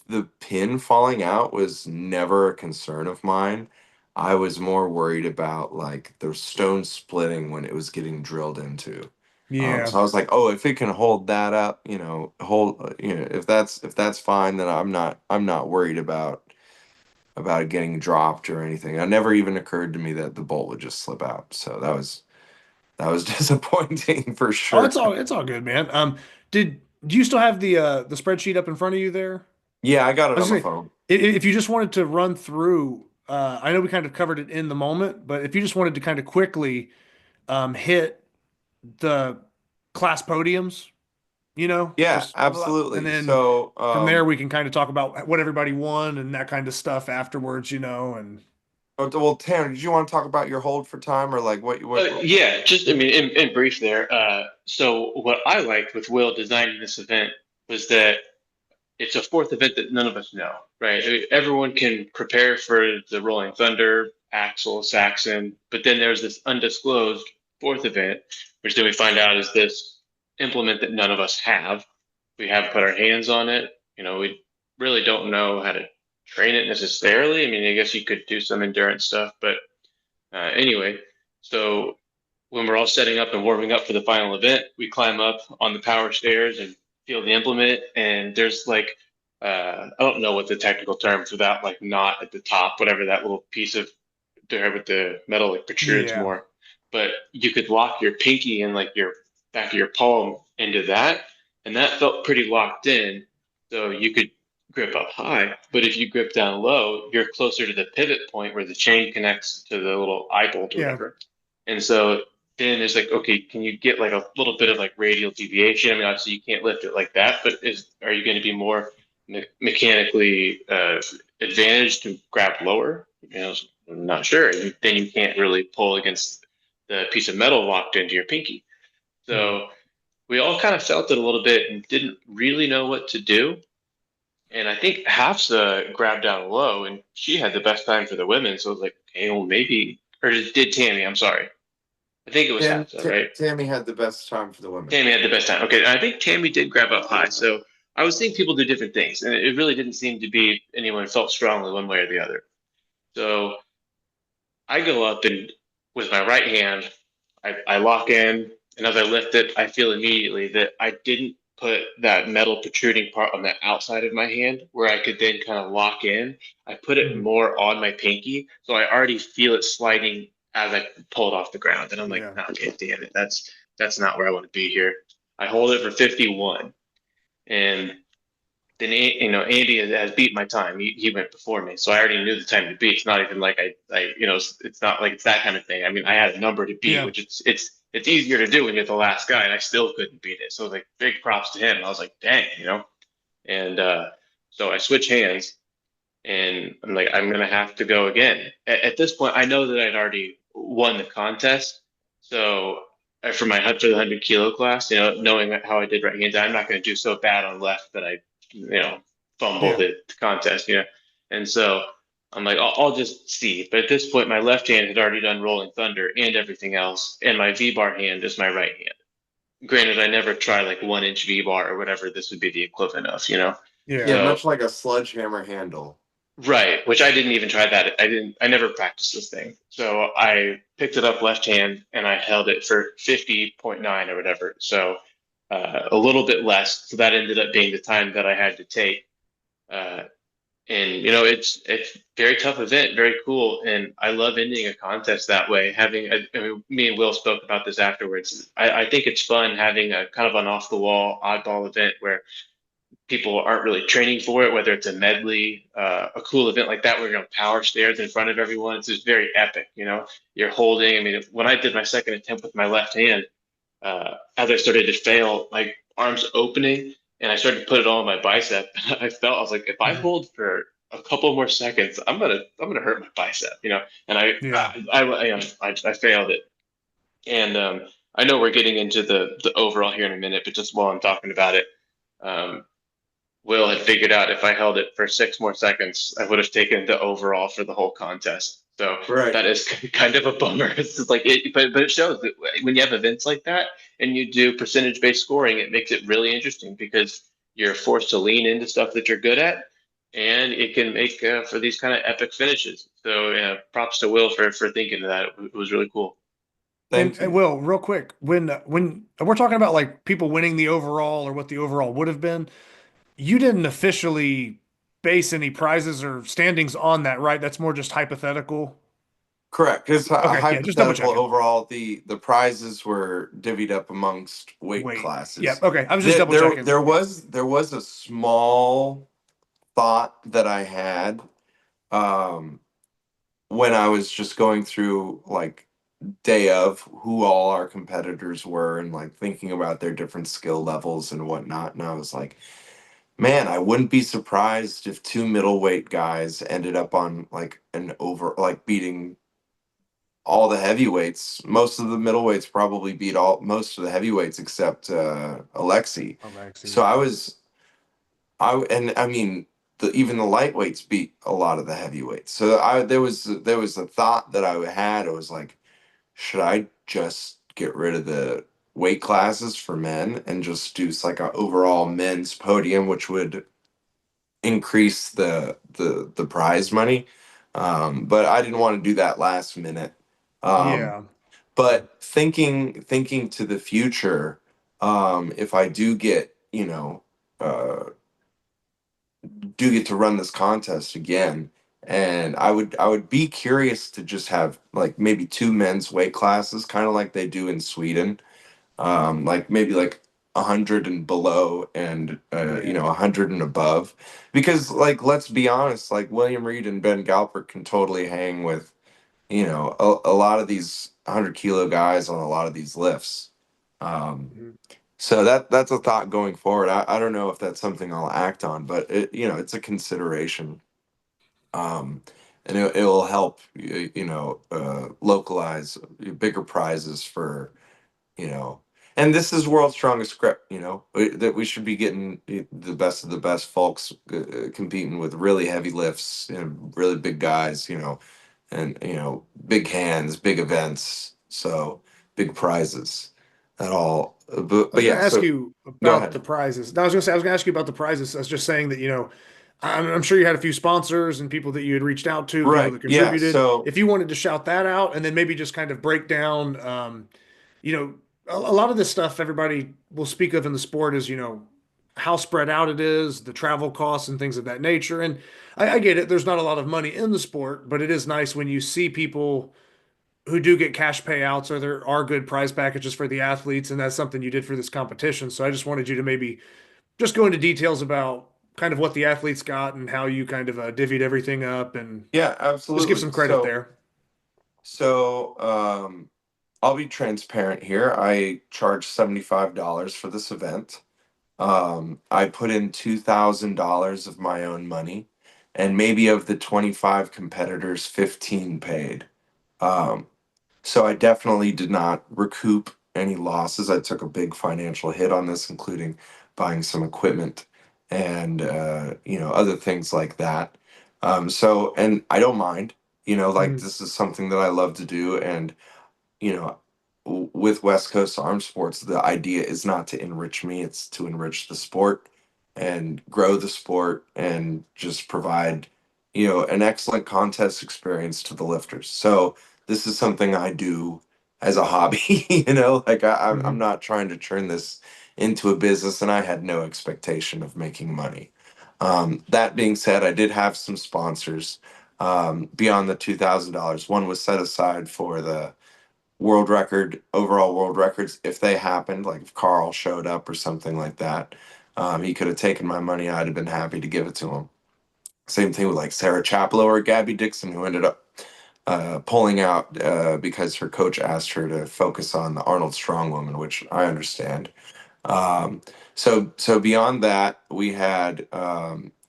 The pin falling out was never a concern of mine. I was more worried about like the stone splitting when it was getting drilled into. Yeah, So I was like, oh, if it can hold that up, if that's fine, then I'm not worried about it getting dropped or anything. It never even occurred to me that the bolt would just slip out. So that was disappointing for oh, sure. it's all good, man. Do you still have the spreadsheet up in front of you there? Yeah, I got it I was on my just saying, phone. if you just wanted to run through, I know we kind of covered it in the moment, but if you just wanted to kind of quickly hit the class podiums, Yeah, just and absolutely. then So, from there we can kind of talk about what everybody won and that kind of stuff afterwards, and well, Tanner, did you want to talk about your hold for time or like what? Yeah, just I mean, in brief there. So what I liked with Will designing this event was that it's a fourth event that none of us know, right? I mean, everyone can prepare for the Rolling Thunder, Axle, Saxon, but then there's this undisclosed fourth event, which then we find out is this implement that none of us have. We haven't put our hands on it. We really don't know how to train it necessarily. I mean, I guess you could do some endurance stuff, but anyway, so when we're all setting up and warming up for the final event, we climb up on the power stairs and feel the implement. And there's like, I don't know what the technical term for that, like knot at the top, whatever that little piece of there with the metal like protrudes yeah, more. But you could lock your pinky and like your back of your palm into that, and that felt pretty locked in. So you could grip up high, but if you grip down low, you're closer to the pivot point where the chain connects to the little eye bolt or yeah, whatever. And so then it's like, okay, can you get like a little bit of like radial deviation? I mean, obviously you can't lift it like that, but are you going to be more mechanically advantaged to grab lower? I'm not sure. Then you can't really pull against the piece of metal locked into your pinky. yeah, So we all kind of felt it a little bit and didn't really know what to do. And I think Hafsa grabbed down low, and she had the best time for the women. So I was like, okay, well maybe, or did Tammy? I'm sorry. I think it was Hafsa, right? Tammy had the best time for the women. Tammy had the best time. Okay, I think Tammy did grab up high. So I was seeing people do different things, and it really didn't seem to be anyone felt strongly one way or the other. So I go up and with my right hand, I lock in, and as I lift it, I feel immediately that I didn't put that metal protruding part on the outside of my hand where I could then kind of lock in. I put it mhm, more on my pinky, so I already feel it sliding as I pull it off the ground. And I'm like, yeah, okay, damn it, that's not where I want to be here. I hold it for 51, and then Andy has beat my time. He went before me, so I already knew the time to beat. It's not even like it's not like it's that kind of thing. I mean, I had a number to beat, yeah. which it's easier to do when you're the last guy, and I still couldn't beat it. So like big props to him. I was like, dang. And so I switch hands, And I'm like, I'm gonna have to go again. At this point, I know that I'd already won the contest, so for my for the 100 kilo class, knowing how I did right-handed, I'm not going to do so bad on left that I, fumble Yeah. the contest, And so I'm like, I'll just see. But at this point, my left hand had already done Rolling Thunder and everything else, and my V-bar hand is my right hand. Granted, I never tried like 1 inch V-bar or whatever this would be the equivalent of. Yeah. Yeah, So much like a sledgehammer handle. right, which I didn't even try that. I never practiced this thing. So I picked it up left hand and I held it for 50.9 or whatever. So a little bit less. So that ended up being the time that I had to take. Uh, and it's very tough event, very cool. And I love ending a contest that way. I mean, me and Will spoke about this afterwards. I think it's fun having a kind of an off the wall oddball event where people aren't really training for it, whether it's a medley, a cool event like that where you're on power stairs in front of everyone. It's just very epic. You're holding. I mean, when I did my second attempt with my left hand, as I started to fail, my arms opening, and I started to put it all on my bicep. I was like, if I hold for a couple more seconds, I'm gonna hurt my bicep. And Yeah. I failed it. And I know we're getting into the overall here in a minute, but just while I'm talking about it. Um, Will had figured out if I held it for 6 more seconds, I would have taken the overall for the whole contest. So Right. that is kind of a bummer. It's just like but it shows that when you have events like that and you do percentage-based scoring, it makes it really interesting because you're forced to lean into stuff that you're good at, and it can make for these kind of epic finishes. So props to Will for thinking of that. It was really cool. Thank And you. Will, real quick, when we're talking about like people winning the overall or what the overall would have been, you didn't officially base any prizes or standings on that, right? That's more just hypothetical. Correct. It's a Okay, yeah, just double hypothetical checking. overall. The prizes were divvied up amongst weight Wait. Yeah, classes. okay. I was just There double there, checking. there was there was a small thought that I had um when I was just going through like day of who all our competitors were and like thinking about their different skill levels and whatnot. And I was like, man, I wouldn't be surprised if two middleweight guys ended up on like an over like beating all the heavyweights. Most of the middleweights probably beat all most of the heavyweights except Alexi. Alexi, So yeah. and I mean even the lightweights beat a lot of the heavyweights. So there was a thought that I had. I was like, should I just get rid of the weight classes for men and just do like a overall men's podium, which would increase the prize money. But I didn't want to do that last minute. Um, Yeah. but thinking to the future, if I do get do get to run this contest again, and I would be curious to just have like maybe two men's weight classes, kind of like they do in Sweden, like maybe like 100 and below and Yeah. 100 and above, because like let's be honest, like William Reed and Ben Galpert can totally hang with a lot of these 100 kilo guys on a lot of these lifts. um Mhm. so that's a thought going forward. I don't know if that's something I'll act on, but it's a consideration. um and it'll help localize bigger prizes for you know and this is world's strongest grip, that we should be getting the best of the best folks competing with really heavy lifts and really big guys, and big hands, big events, so big prizes at all. but, I was but going yeah, to ask so you go about the ahead. prizes. No, I was going to say, I was going to ask you about the prizes. I was just saying that, I'm sure you had a few sponsors and people that you had reached out to, people Right, that yeah, contributed. so If you wanted to shout that out and then maybe just kind of break down, you know, a lot of this stuff everybody will speak of in the sport is, how spread out it is, the travel costs and things of that nature. And I get it. There's not a lot of money in the sport, but it is nice when you see people who do get cash payouts or there are good prize packages for the athletes. And that's something you did for this competition. So I just wanted you to maybe just go into details about kind of what the athletes got and how you kind of divvied everything up and yeah, just give absolutely. some credit there. So I'll be transparent here. I charged $75 for this event. I put in $2,000 of my own money, and maybe of the 25 competitors, 15 paid. Um, so I definitely did not recoup any losses. I took a big financial hit on this, including buying some equipment and other things like that. And I don't mind. Like, Mhm. this is something that I love to do, and you know, with West Coast Arm Sports, the idea is not to enrich me, it's to enrich the sport and grow the sport and just provide, an excellent contest experience to the lifters. So this is something I do as a hobby, like I'm Mhm. not trying to turn this into a business, and I had no expectation of making money. That being said, I did have some sponsors beyond the $2,000. One was set aside for the overall world records, if they happened, like if Carl showed up or something like that. He could have taken my money. I'd have been happy to give it to him. Same thing with like Sarah Chaplow or Gabby Dixon, who ended up pulling out because her coach asked her to focus on the Arnold Strong woman, which I understand. Um, so beyond that, we had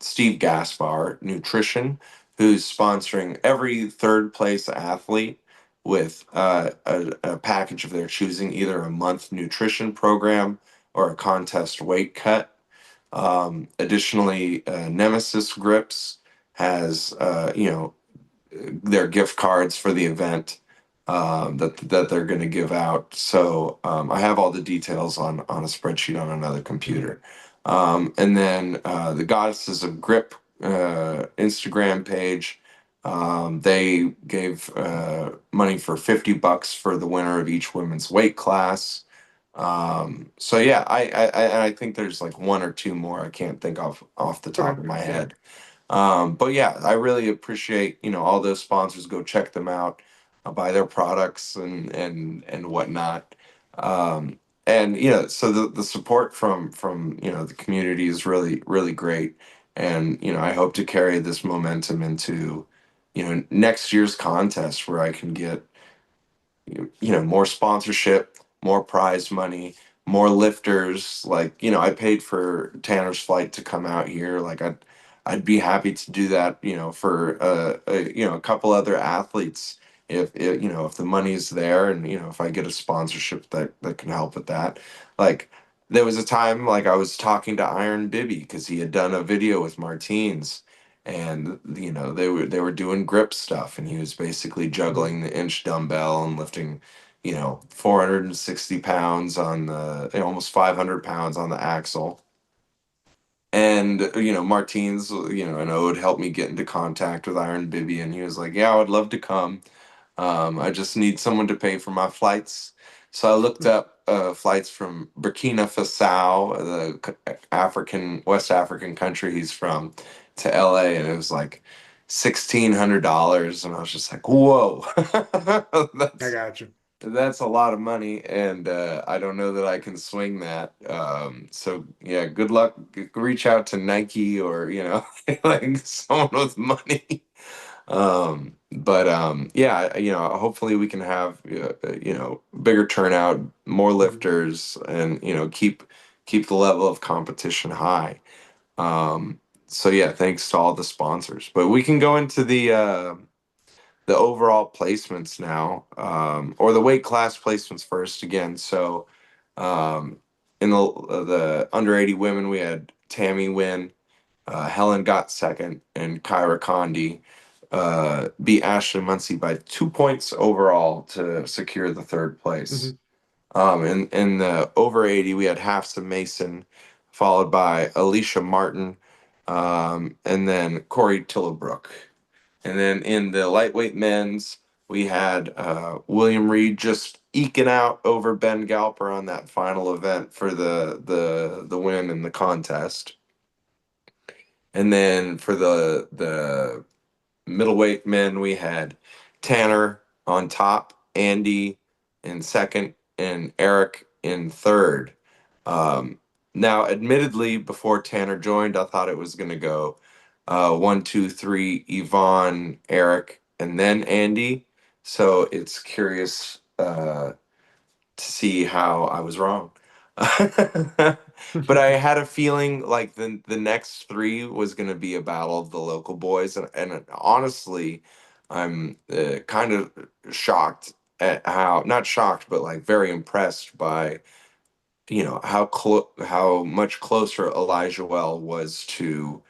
Steve Gaspar Nutrition, who's sponsoring every third place athlete with a package of their choosing, either a month nutrition program or a contest weight cut. Additionally, Nemesis Grips has their gift cards for the event that they're going to give out. So I have all the details on a spreadsheet on another computer. And then the Goddesses of Grip Instagram page. They gave money for $50 for the winner of each women's weight class. So yeah, I think there's like one or two more I can't think of off the top Okay. of my Yeah. head. But yeah, I really appreciate, all those sponsors. Go check them out, buy their products and whatnot. Um, and so the support from the community is really really great. And I hope to carry this momentum into next year's contest, where I can get more sponsorship, more prize money, more lifters. Like, I paid for Tanner's flight to come out here. Like, I'd be happy to do that, for a couple other athletes, if the money's there, and if I get a sponsorship that can help with that. Like, there was a time, like, I was talking to Iron Bibby because he had done a video with Martines, and they were doing grip stuff, and he was basically Mhm. juggling the inch dumbbell and lifting 460 pounds on the almost 500 pounds on the axle. And Martins, and Ode helped me get into contact with Iron Bibby, and he was like, yeah, I would love to come. I just need someone to pay for my flights. So I looked Mhm. up flights from Burkina Faso, West African country he's from, to LA, and it was like $1,600, and I was just like, "Whoa, I that's got you. that's a lot of money," and I don't know that I can swing that. So yeah, good luck. Reach out to Nike or like someone with money. But yeah, hopefully we can have bigger turnout, more Mhm. lifters, and keep the level of competition high. um so yeah, thanks to all the sponsors. But we can go into the overall placements now, or the weight class placements first again. So um in the under 80 women, we had Tammy win, Helen got second, and Kyra Condi beat Ashley Muncie by 2 points overall to secure the third place. Mhm. In the over 80, we had Hafsa Mason, followed by Alicia Martin, and then Corey Tillebrook. And then in the lightweight men's, we had William Reed just eking out over Ben Galper on that final event for the win in the contest. And then for the middleweight men, we had Tanner on top, Andy in second, and Eric in third. Um, Now, admittedly, before Tanner joined, I thought it was going to go 1, 2, 3, Yvonne, Eric, and then Andy. So it's curious to see how I was wrong. But I had a feeling like the next three was going to be a battle of the local boys, and honestly, I'm kind of shocked at how, not shocked, but like very impressed by, how much closer Elijah Well was to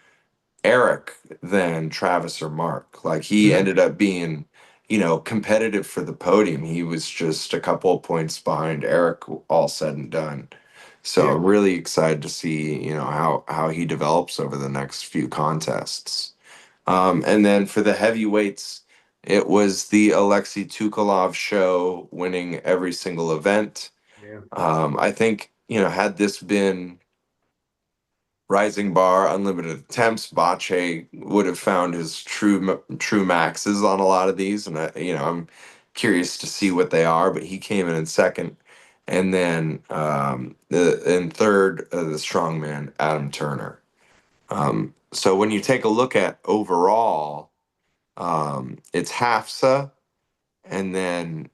Eric than Travis or Mark. Like he Mhm. ended up being, competitive for the podium. He was just a couple of points behind Eric, all said and done. So Yeah. I'm really excited to see, how he develops over the next few contests. And then for the heavyweights, it was the Alexei Tukalov show, winning every single event. Yeah. I think, had this been Rising Bar, Unlimited Attempts, Bache would have found his true maxes on a lot of these, and I'm curious to see what they are. But he came in second, and then in third, the strongman Adam Turner. So when you take a look at overall, it's Hafsa, and then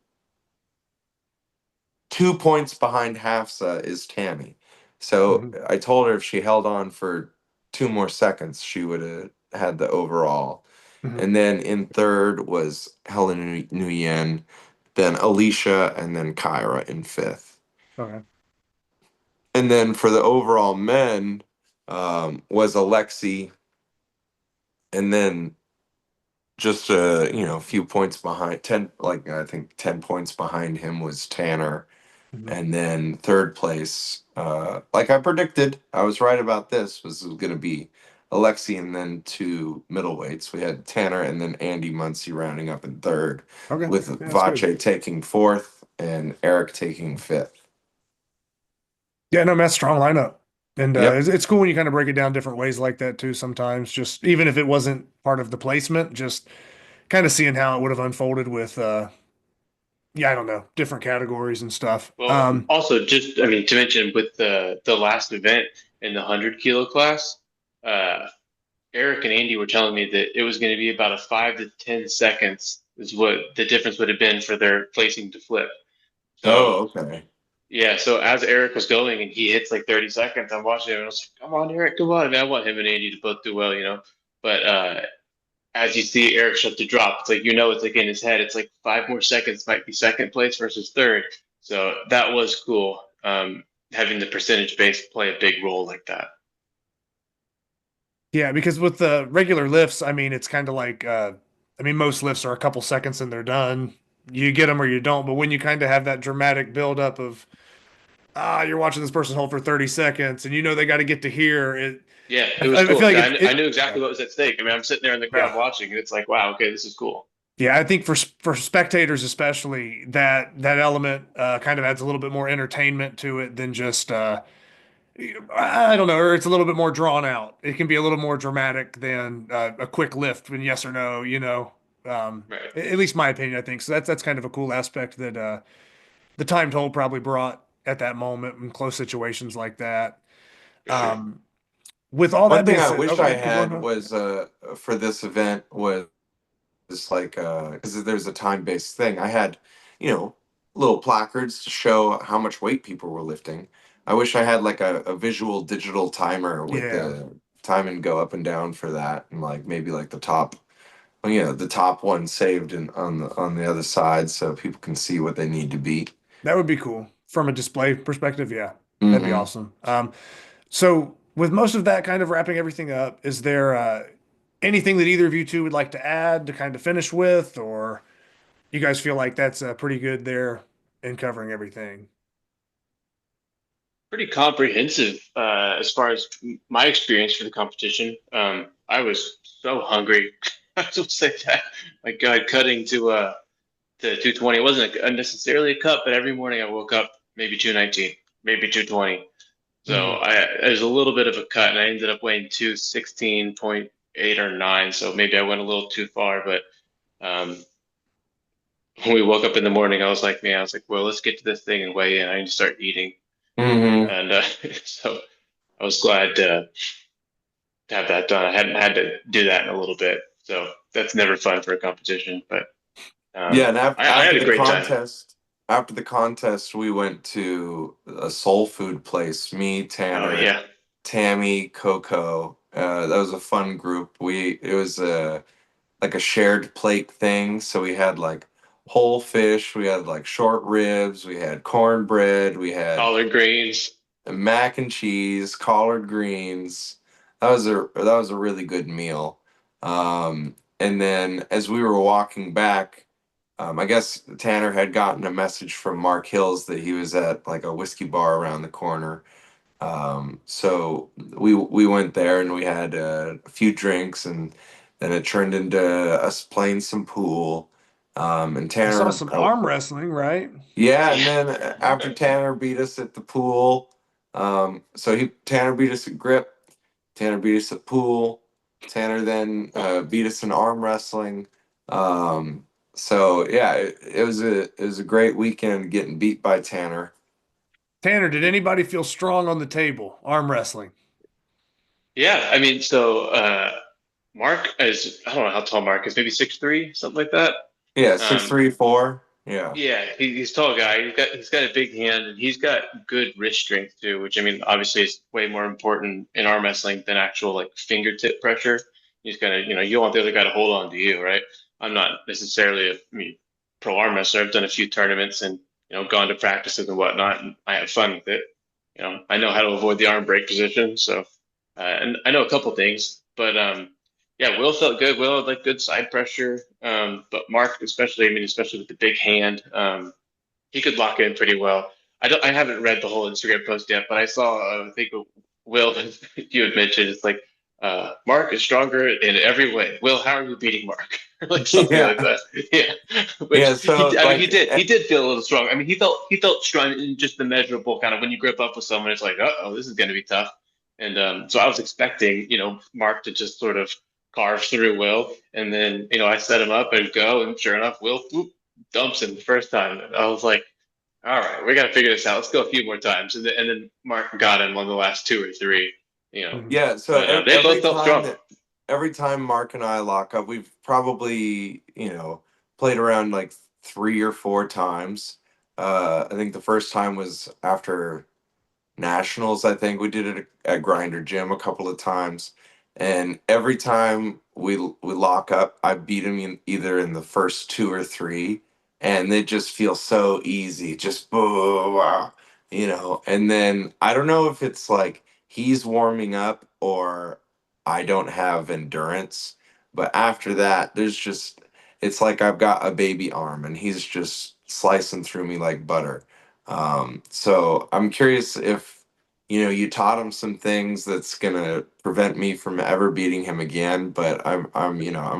2 points behind Hafsa is Tammy. So Mhm. I told her if she held on for 2 more seconds, she would have had the overall. Mhm. And then in third was Helen Nguyen, then Alicia, and then Kyra in fifth. Okay. And then for the overall men, was Alexi, and then just a few points behind, 10, like I think 10 points behind him was Tanner. Mhm. And then third place, like I predicted, I was right about this, was going to be Alexi, and then two middleweights. We had Tanner and then Andy Muncie rounding up in third, Okay. with Yeah, that's good. Vache taking fourth and Eric taking fifth. Yeah, no, Matt's strong lineup. And Yep. it's cool when you kind of break it down different ways like that too sometimes. Just even if it wasn't part of the placement, just kind of seeing how it would have unfolded with yeah, I don't know, different categories and stuff. Well, also just I mean to mention with the last event in the 100 kilo class, uh, Eric and Andy were telling me that it was going to be about a 5 to 10 seconds is what the difference would have been for their placing to flip. So Oh, okay. yeah, so as Eric was going and he hits like 30 seconds, I'm watching him and I was like, come on, Eric, come on. I mean, I want him and Andy to both do well, you know. But as you see Eric start to drop, it's like it's like in his head, it's like 5 more seconds might be second place versus third. So that was cool. Having the percentage base play a big role like that. Yeah, because with the regular lifts, I mean, it's kind of like, I mean, most lifts are a couple seconds and they're done. You get them or you don't. But when you kind of have that dramatic buildup of, you're watching this person hold for 30 seconds and you know they got to get to here. Yeah, it was I cool feel like because I knew yeah, exactly what was at stake. I mean, I'm sitting there in the yeah, crowd watching, and it's like, wow, okay, this is cool. yeah. I think for spectators especially, that element kind of adds a little bit more entertainment to it than just I don't know, or it's a little bit more drawn out. It can be a little more dramatic than a quick lift when yes or no, Right, at least my opinion, I think. So that's kind of a cool aspect that the time told probably brought at that moment in close situations like that. for sure. Um, with all One that thing being I said, wish okay, I yeah, keep going. had Huh? was for this event was like, because there's a time-based thing. I had, you know, little placards to show how much weight people were lifting. I wish I had like a visual digital timer with Yeah, the time and go up and down for that, and like maybe like the top, well, the top one saved in on the other side, so people can see what they need to beat. that would be cool from a display perspective. Yeah, that'd be Mm-hmm. awesome. So with most of that kind of wrapping everything up, is there anything that either of you two would like to add to kind of finish with, or you guys feel like that's pretty good there in covering everything? Pretty comprehensive as far as my experience for the competition. I was so hungry. I will say that. My God, cutting to 220. It wasn't necessarily a cut, but every morning I woke up maybe 219, maybe 220. So Hmm. it was a little bit of a cut, and I ended up weighing 216.8 or 9. So maybe I went a little too far, but um, when we woke up in the morning, I was like, man, I was like, well, let's get to this thing and weigh in. I need to start eating. Mm-hmm. And so I was glad to have that done. I hadn't had to do that in a little bit. So that's never fun for a competition, but Yeah, and I after had a the great time. contest, after the contest, we went to a soul food place. Me, Oh Tanner, yeah. Tammy, Coco. That was a fun group. It was like a shared plate thing. So we had like whole fish, we had like short ribs, we had cornbread, we had Collard greens. mac and cheese, collard greens. That was a really good meal. And then as we were walking back, I guess Tanner had gotten a message from Mark Hills that he was at like a whiskey bar around the corner. So we went there and we had a few drinks, and then it turned into us playing some pool. And I saw Tanner, some arm wrestling, right? yeah, and Yeah. then after Tanner beat us at the pool, so Tanner beat us at grip, Tanner beat us at pool, Tanner then beat us in arm wrestling. So yeah, it was a great weekend getting beat by Tanner. Tanner, did anybody feel strong on the table? Arm wrestling. Yeah. I mean, so Mark is, I don't know how tall Mark is, maybe 6'3", something like that. Yeah, six Um, three four. Yeah. yeah, he's a tall guy. He's got a big hand, and he's got good wrist strength too, which I mean, obviously is way more important in arm wrestling than actual like fingertip pressure. He's gonna, you want the other guy to hold on to you, right? I'm not necessarily pro arm wrestler. I've done a few tournaments and gone to practices and whatnot, and I have fun with it. I know how to avoid the arm break position, so and I know a couple things, but yeah, Will felt good. Will had like good side pressure, but Mark, especially, I mean, especially with the big hand, he could lock in pretty well. I haven't read the whole Instagram post yet, but I saw, I think Will, you had mentioned, it's like, Mark is stronger in every way. Will, how are you beating Mark? Like something like Yeah. that. Yeah, Yeah. which So I mean, he like, did. He did feel a little strong. I mean, he felt strong in just the measurable kind of when you grip up with someone, it's like, oh, this is going to be tough. And so I was expecting, Mark to just sort of carve through Will, and then I set him up and go, and sure enough, Will whoop, dumps him the first time. And I was like, all right, we got to figure this out. Let's go a few more times, and then Mark got him on the last two or three. Mhm. yeah. So But they both felt strong. every time Mark and I lock up, we've probably, played around like 3 or 4 times. I think the first time was after nationals. I think we did it at Grinder Gym a couple of times, and every time we lock up, I beat him either in the first two or three, and they just feel so easy, just wow, And then I don't know if it's like he's warming up or I don't have endurance, but after that, it's like I've got a baby arm, and he's just slicing through me like butter. So I'm curious if you taught him some things that's gonna prevent me from ever beating him again. But I'm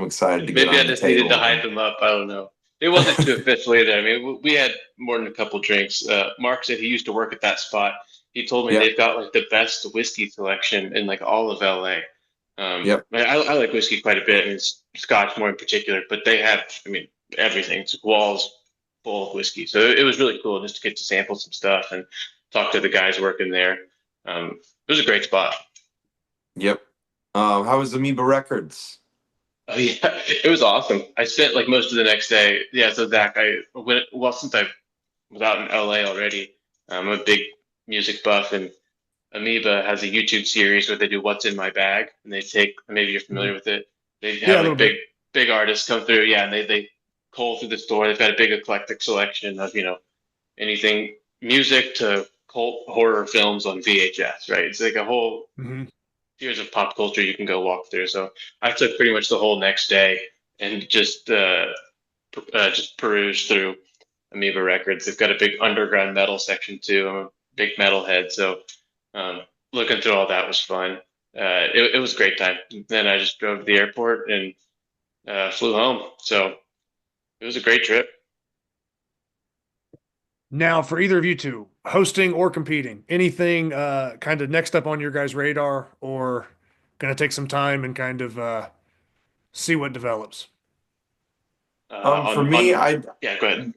excited to get Maybe I on the just needed to table hype and him up. I don't know. It wasn't too official either. I mean, we had more than a couple drinks. Mark said he used to work at that spot. He told me yep, they've got like the best whiskey selection in like all of LA. yep, I like whiskey quite a bit, and Scotch more in particular. But they have, I mean, everything. It's walls full of whiskey. So it was really cool just to get to sample some stuff and talk to the guys working there. It was a great spot. yep. How was Amoeba Records? Oh yeah, it was awesome. I spent like most of the next day. Yeah, so Zach, I went well since I was out in LA already. I'm a big music buff, and Amoeba has a YouTube series where they do "What's in My Bag," and they take maybe you're familiar Mhm. with it. They Yeah, have a little like bit. big artists come through. Yeah, and they cull through the store. They've got a big eclectic selection of anything music to cult horror films on VHS. Right, it's like a whole Hmm. years of pop culture you can go walk through. So I took pretty much the whole next day and just perused through Amoeba Records. They've got a big underground metal section too. I'm a big metal head, so um, looking through all that was fun. It was a great time. Then I just drove to the airport and flew home. So it was a great trip. Now, for either of you two, hosting or competing, anything kind of next up on your guys' radar, or going to take some time and kind of see what develops? For me, On yeah, go ahead.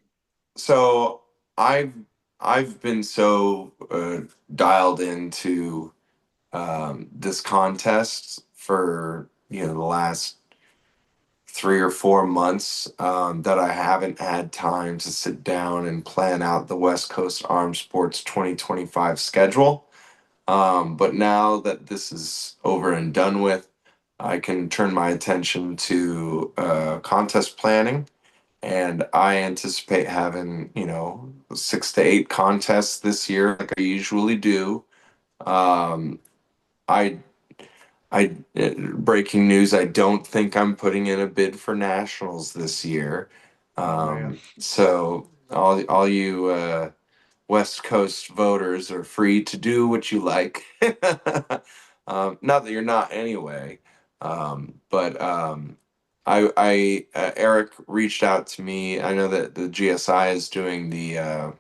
so I've I've been so dialed into this contest for the last 3 or 4 months that I haven't had time to sit down and plan out the West Coast Arm Sports 2025 schedule. But now that this is over and done with, I can turn my attention to contest planning. And I anticipate having, 6 to 8 contests this year, like I usually do. Um, I breaking news, I don't think I'm putting in a bid for nationals this year. Man. So all you West Coast voters are free to do what you like. Not that you're not anyway. But Eric reached out to me. I know that the GSI is doing the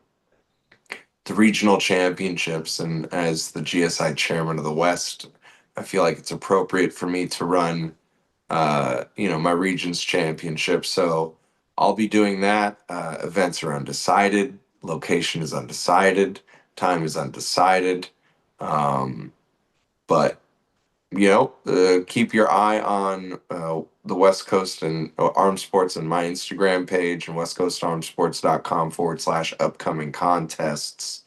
regional championships, and as the GSI chairman of the West, I feel like it's appropriate for me to run, my region's championship. So I'll be doing that. Events are undecided, location is undecided, time is undecided. But keep your eye on the West Coast and Arm Sports and my Instagram page and westcoastarmsports.com/upcoming contests.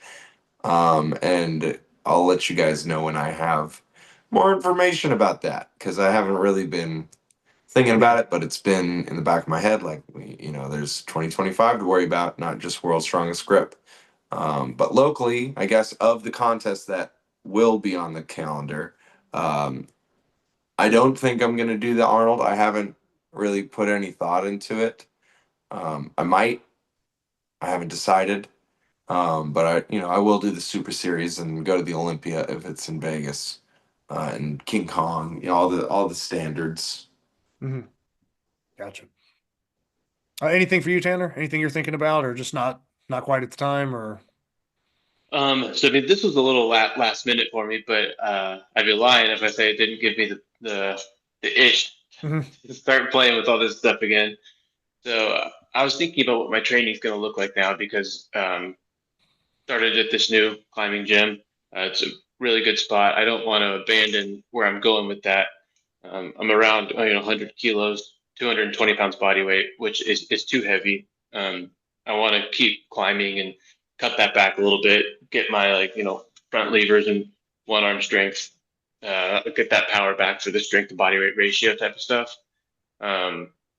And I'll let you guys know when I have more information about that, because I haven't really been thinking about it, but it's been in the back of my head. Like, there's 2025 to worry about, not just World's Strongest Grip. But locally, I guess, of the contests that will be on the calendar, I don't think I'm going to do the Arnold. I haven't really put any thought into it. I might. I haven't decided. But I will do the Super Series and go to the Olympia if it's in Vegas, and King Kong, all the standards. Mm-hmm. Gotcha. Anything for you, Tanner? Anything you're thinking about, or just not quite at the time, or? So I mean, this was a little last minute for me, but I'd be lying if I say it didn't give me the itch Mhm. to start playing with all this stuff again. So I was thinking about what my training is going to look like now, because started at this new climbing gym. It's a really good spot. I don't want to abandon where I'm going with that. I'm around 100 kilos, 220 pounds body weight, which is too heavy. I want to keep climbing and cut that back a little bit, get my front levers and one arm strength, get that power back for the strength to body weight ratio type of stuff.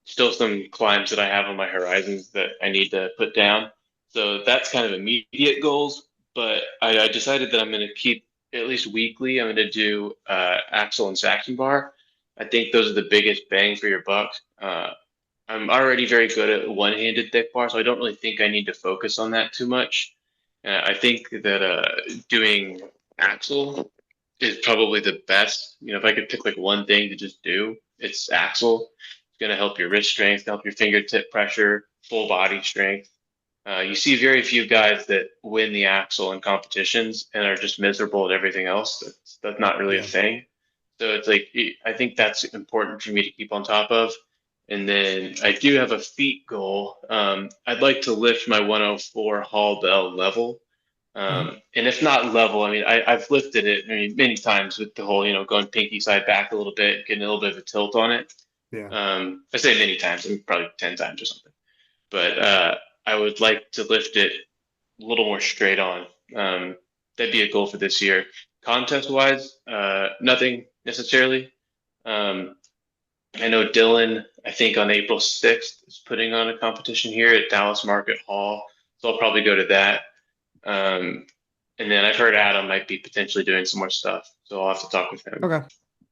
Still some climbs that I have on my horizons that I need to put down. So that's kind of immediate goals, but I decided that I'm going to keep at least weekly. I'm going to do Axle and Saxon Bar. I think those are the biggest bang for your buck. I'm already very good at one-handed thick bar, so I don't really think I need to focus on that too much. I think that doing Axle is probably the best. If I could pick like one thing to just do, it's Axle. It's going to help your wrist strength, help your fingertip pressure, full body strength. You see very few guys that win the Axle in competitions and are just miserable at everything else. That's not really a thing. So it's like, I think that's important for me to keep on top of. And then I do have a feet goal. I'd like to lift my 104 Hall Bell level. And if not level, I mean, I've lifted it, many times with the whole, going pinky side back a little bit, getting a little bit of a tilt on it. Yeah. I say many times, probably 10 times or something. But I would like to lift it a little more straight on. That'd be a goal for this year. Contest wise, nothing necessarily. I know Dylan, I think on April 6th, is putting on a competition here at Dallas Market Hall. So I'll probably go to that. And then I've heard Adam might be potentially doing some more stuff. So I'll have to talk with him. Okay.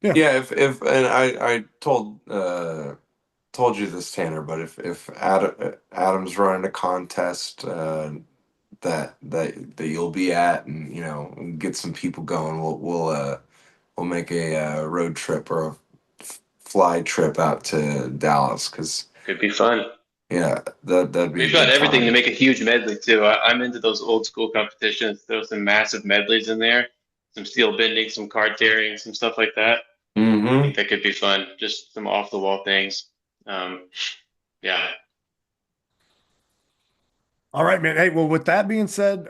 Yeah. Yeah. If and I told you this, Tanner, but if Adam's running a contest that you'll be at, and get some people going, we'll make a road trip or a fly trip out to Dallas, because Could be fun. yeah, that'd be We've a got good everything time. to make a huge medley too. I'm into those old school competitions. Throw some massive medleys in there, some steel bending, some card carrying, some stuff like that. I think that could be fun. Just some off the wall things. Yeah. All right, man. Hey, well, with that being said,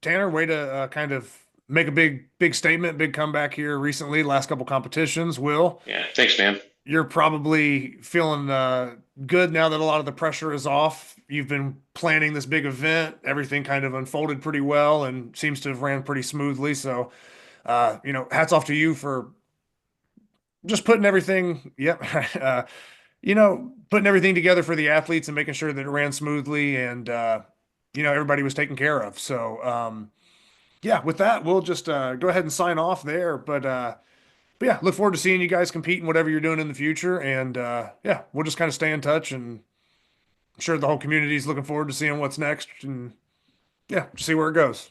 Tanner, way to kind of make a big statement, big comeback here recently. Last couple competitions. Will. Yeah. Thanks, man. you're probably feeling good now that a lot of the pressure is off. You've been planning this big event. Everything kind of unfolded pretty well and seems to have ran pretty smoothly. So, hats off to you for just putting everything, yep, putting everything together for the athletes and making sure that it ran smoothly and, everybody was taken care of. So, yeah, with that, we'll just go ahead and sign off there. But yeah, look forward to seeing you guys compete in whatever you're doing in the future. And yeah, we'll just kind of stay in touch. And I'm sure the whole community is looking forward to seeing what's next and yeah, see where it goes.